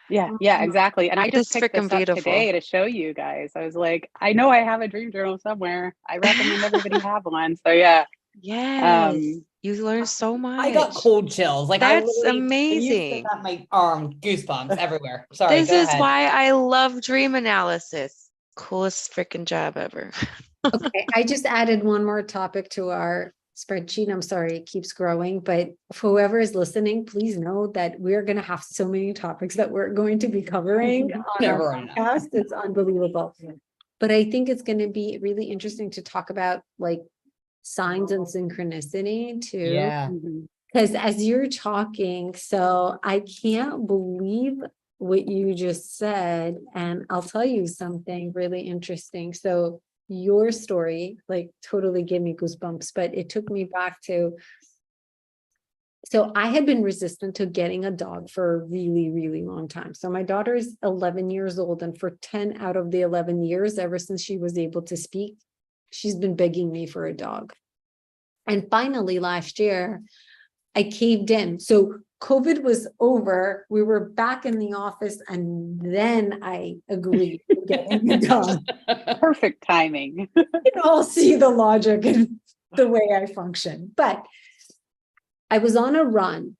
[SPEAKER 5] Yeah, exactly. And I just
[SPEAKER 3] That's
[SPEAKER 5] picked this
[SPEAKER 3] freaking
[SPEAKER 5] up today to show you guys. I was like, I know I have a dream journal somewhere. I recommend everybody have one. So yeah.
[SPEAKER 3] Yes. You learned so much.
[SPEAKER 2] I got cold chills. Like, I
[SPEAKER 3] That's
[SPEAKER 2] literally, when you said
[SPEAKER 3] amazing.
[SPEAKER 2] that, my arm, goosebumps everywhere. Sorry,
[SPEAKER 3] This
[SPEAKER 2] go
[SPEAKER 3] is
[SPEAKER 2] ahead.
[SPEAKER 3] why I love dream analysis. Coolest freaking job ever.
[SPEAKER 1] Okay, I just added one more topic to our spreadsheet. I'm sorry, it keeps growing, but for whoever is listening, please know that we're going to have so many topics that we're going to be covering on our
[SPEAKER 2] Never enough.
[SPEAKER 1] podcast. It's unbelievable. But I think it's going to be really interesting to talk about like signs and synchronicity too.
[SPEAKER 2] Yeah.
[SPEAKER 5] Mhm.
[SPEAKER 1] Because as you're talking, so I can't believe what you just said. And I'll tell you something really interesting. So your story like totally gave me goosebumps, but it took me back to, so I had been resistant to getting a dog for a really, really long time. So my daughter is 11 years old, and for 10 out of the 11 years, ever since she was able to speak, she's been begging me for a dog. And finally last year, I caved in. So COVID was over. We were back in the office, and then I agreed to getting a dog.
[SPEAKER 5] Perfect timing.
[SPEAKER 1] You can all see the logic and the way I function. But I was on a run,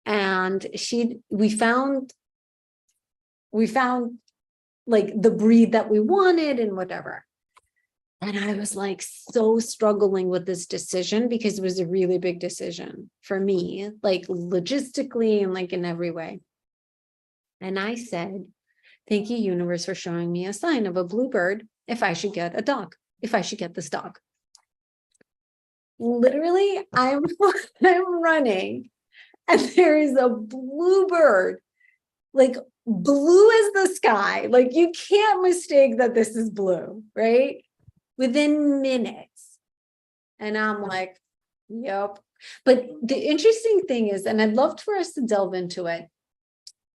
[SPEAKER 1] and we found like the breed that we wanted and whatever. And I was like so struggling with this decision because it was a really big decision for me, like logistically and like in every way. And I said, thank you, universe, for showing me a sign of a bluebird if I should get a dog, if I should get this dog. Literally, I'm running and there is a bluebird, like blue as the sky. Like you can't mistake that this is blue, right? Within minutes. And I'm like, yep. But the interesting thing is, and I'd love for us to delve into it,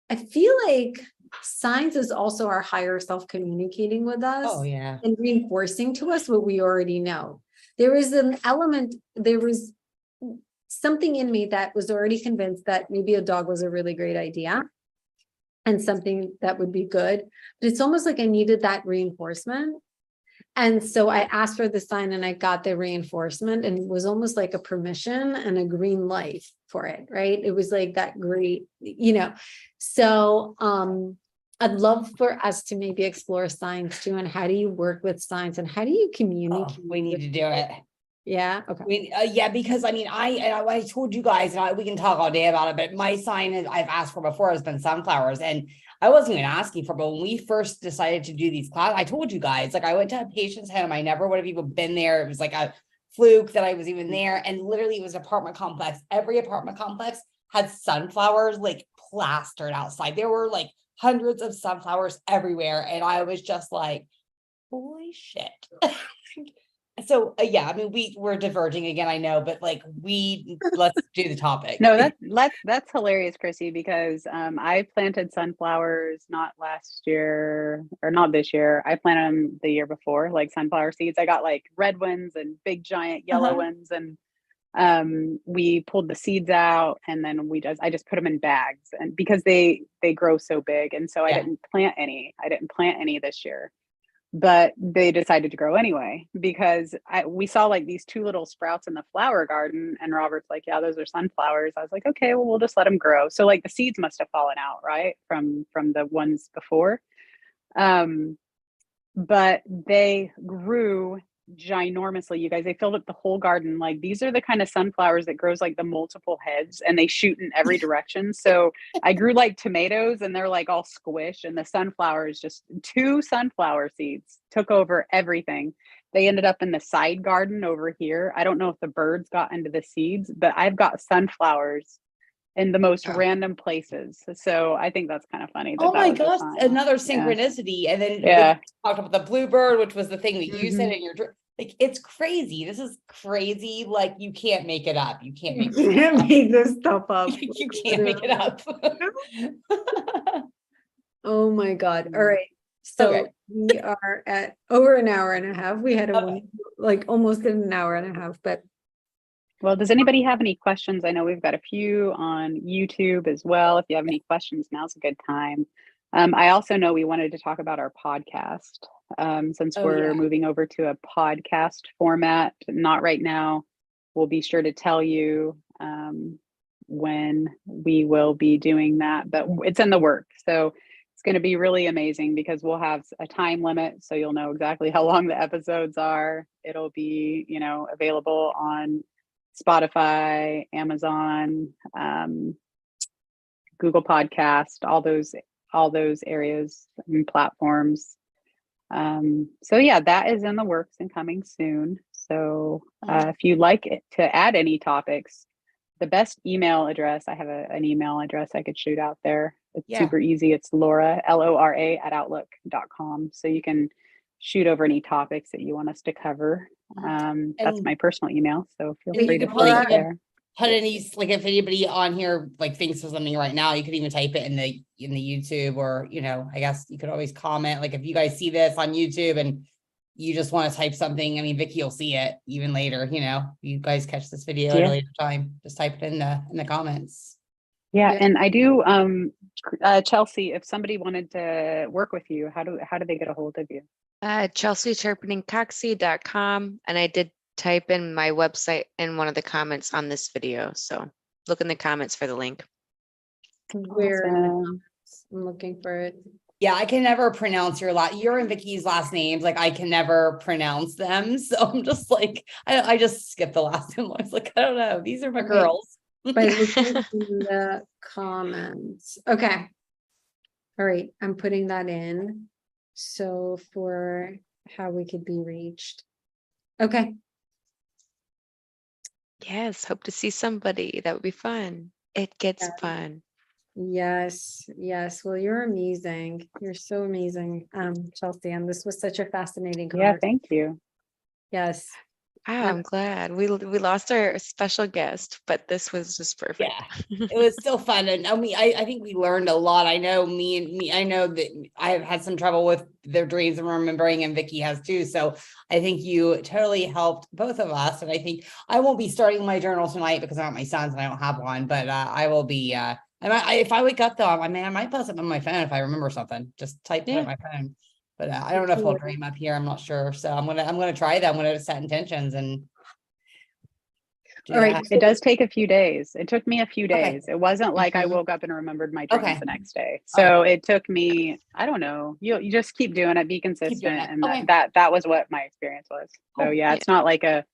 [SPEAKER 1] I feel like signs is also our higher self communicating with us
[SPEAKER 2] Oh, yeah.
[SPEAKER 1] and reinforcing to us what we already know. There was an element, there was something in me that was already convinced that maybe a dog was a really great idea and something that would be good. But it's almost like I needed that reinforcement. And so I asked for the sign and I got the reinforcement, and it was almost like a permission and a green light for it, right? It was like that great, so I'd love for us to maybe explore signs too, and how do you work with signs and how do you
[SPEAKER 2] Oh,
[SPEAKER 1] communicate?
[SPEAKER 2] we need to do it.
[SPEAKER 1] Yeah, okay.
[SPEAKER 2] Yeah, because I mean, I told you guys, and we can talk all day about it, but my sign I've asked for before has been sunflowers, and I wasn't even asking for, but when we first decided to do these classes, I told you guys, like I went to a patient's home. I never would have even been there. It was like a fluke that I was even there. And literally it was an apartment complex. Every apartment complex had sunflowers like plastered outside. There were like hundreds of sunflowers everywhere. And I was just like, holy shit. So yeah, I mean, we're diverging again, I know, but like let's do the topic.
[SPEAKER 5] No, that's hilarious, Chrissy, because I planted sunflowers not last year or not this year. I planted them the year before, like sunflower seeds. I got like red ones and big giant yellow ones, and we pulled the seeds out, and then I just put them in bags, and because they grow so big, and so I didn't plant any this year. But they decided to grow anyway because we saw like these two little sprouts in the flower garden, and Robert's like, yeah, those are sunflowers. I was like, okay, well, we'll just let them grow. So like the seeds must have fallen out, right, from the ones before. But they grew ginormously, you guys. They filled up the whole garden. Like these are the kind of sunflowers that grows like the multiple heads, and they shoot in every direction. So I grew like tomatoes, and they're like all squish, and the sunflowers, just 2 sunflower seeds took over everything. They ended up in the side garden over here. I don't know if the birds got into the seeds, but I've got sunflowers in the most random places. So I think that's kind of funny.
[SPEAKER 2] Oh my
[SPEAKER 5] that was a
[SPEAKER 2] gosh,
[SPEAKER 5] sign.
[SPEAKER 2] another synchronicity. And then we talked about the bluebird, which was the thing that you said in your like, it's crazy. This is crazy. Like you can't make it up. You can't make
[SPEAKER 1] this stuff up.
[SPEAKER 2] You can't make it up.
[SPEAKER 1] Oh my God. All right. So we are at over an hour and a half. We had like almost an hour and a half, but
[SPEAKER 5] well, does anybody have any questions? I know we've got a few on YouTube as well. If you have any questions, now's a good time. I also know we wanted to talk about our podcast since we're moving over to a podcast format. Not right now. We'll be sure to tell you when we will be doing that, but it's in the works. So it's going to be really amazing because we'll have a time limit. So you'll know exactly how long the episodes are. It'll be, available on Spotify, Amazon, Google Podcast, all those areas and platforms. So yeah, that is in the works and coming soon. So if you'd like to add any topics, the best email address, I have an email address I could shoot out there. It's super easy. It's Laura, Lora @outlook.com. So you can shoot over any topics that you want us to cover. That's my personal email, so feel free to put it there.
[SPEAKER 2] Put any, like if anybody on here like thinks of something right now, you could even type it in the YouTube, or I guess you could always comment. Like if you guys see this on YouTube and you just want to type something, I mean, Vicky will see it even later. You guys catch this video at a later time, just type it in the comments.
[SPEAKER 5] And I do, Chelsey, if somebody wanted to work with you, how do they get a hold of you?
[SPEAKER 3] ChelseyTurpeningCoxie.com, and I did type in my website in one of the comments on this video. So look in the comments for the link.
[SPEAKER 1] where I'm looking for it.
[SPEAKER 2] Yeah, I can never pronounce your and Vicky's last names. Like I can never pronounce them. So I'm just like, I just skip the last name. I was like, I don't know. These are my
[SPEAKER 1] Okay.
[SPEAKER 2] girls.
[SPEAKER 1] By looking in the comments. Okay. All right, I'm putting that in. So for how we could be reached. Okay,
[SPEAKER 3] Yes, hope to see somebody. That would be fun. It gets
[SPEAKER 1] Yeah.
[SPEAKER 3] fun.
[SPEAKER 1] yes, yes. Well, you're amazing. You're so amazing, Chelsey, and this was such a fascinating
[SPEAKER 5] Yeah,
[SPEAKER 1] conversation.
[SPEAKER 5] thank you.
[SPEAKER 1] Yes.
[SPEAKER 3] I'm glad we lost our special guest, but this was just perfect.
[SPEAKER 2] Yeah, it was still fun. And I think we learned a lot. I know I know that I have had some trouble with their dreams and remembering, and Vicky has too. So I think you totally helped both of us. And I think I won't be starting my journal tonight because I don't have my sons and I don't have one, but I will be, if I wake up though, I might post it on my phone if I remember something, just put it on my phone. But I don't know if I'll dream up here. I'm not sure. So I'm gonna try that. I'm gonna set intentions and.
[SPEAKER 1] All right.
[SPEAKER 5] It does take a few days. It took me a few
[SPEAKER 2] Okay.
[SPEAKER 5] days. It wasn't like I
[SPEAKER 3] Mhm.
[SPEAKER 5] woke up and remembered my dreams
[SPEAKER 2] Okay.
[SPEAKER 5] the next day.
[SPEAKER 2] All
[SPEAKER 5] So it took me, I don't know, you just keep doing it, be consistent.
[SPEAKER 2] it.
[SPEAKER 5] And
[SPEAKER 2] Okay.
[SPEAKER 5] that was what my experience was. So
[SPEAKER 2] Cool.
[SPEAKER 5] yeah, it's not like a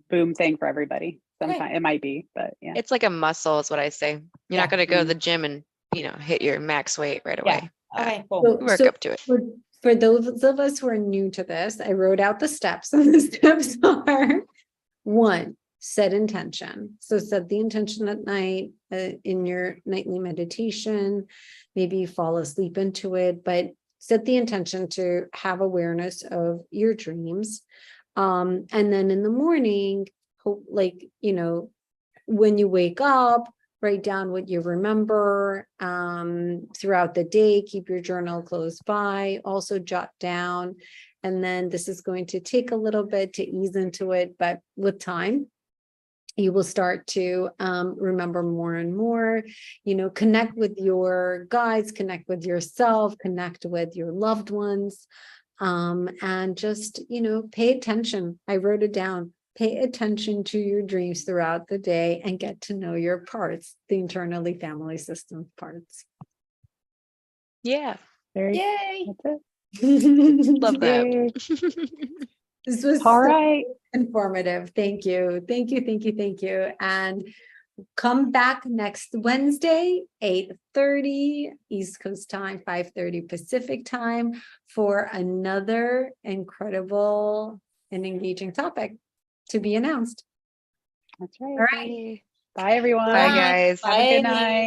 [SPEAKER 5] boom thing for everybody.
[SPEAKER 2] Okay.
[SPEAKER 5] Sometimes it might be, but yeah.
[SPEAKER 3] It's like a muscle, is what I say. You're
[SPEAKER 2] Yeah.
[SPEAKER 3] not going to go to the gym and, hit your max weight right
[SPEAKER 2] Yeah.
[SPEAKER 3] away.
[SPEAKER 2] Okay, cool.
[SPEAKER 3] Work up to it.
[SPEAKER 1] For those of us who are new to this, I wrote out the steps, and the steps are: 1, set intention. So set the intention at night in your nightly meditation. Maybe you fall asleep into it, but set the intention to have awareness of your dreams. And then in the morning, when you wake up, write down what you remember throughout the day. Keep your journal close by. Also jot down. And then this is going to take a little bit to ease into it, but with time, you will start to remember more and more, connect with your guides, connect with yourself, connect with your loved ones, and just, pay attention. I wrote it down. Pay attention to your dreams throughout the day and get to know your parts, the internally family system parts.
[SPEAKER 3] Yeah.
[SPEAKER 2] Yay.
[SPEAKER 5] That's
[SPEAKER 3] Love
[SPEAKER 5] it.
[SPEAKER 3] that.
[SPEAKER 5] Yay.
[SPEAKER 1] This was
[SPEAKER 5] All
[SPEAKER 1] so
[SPEAKER 5] right.
[SPEAKER 1] informative. Thank you. Thank you. Thank you. Thank you. And come back next Wednesday, 8:30 East Coast time, 5:30 Pacific time, for another incredible and engaging topic to be announced.
[SPEAKER 5] That's right.
[SPEAKER 1] All right.
[SPEAKER 5] Bye, everyone.
[SPEAKER 3] Bye, guys.
[SPEAKER 5] Have a good
[SPEAKER 2] Bye.
[SPEAKER 5] night.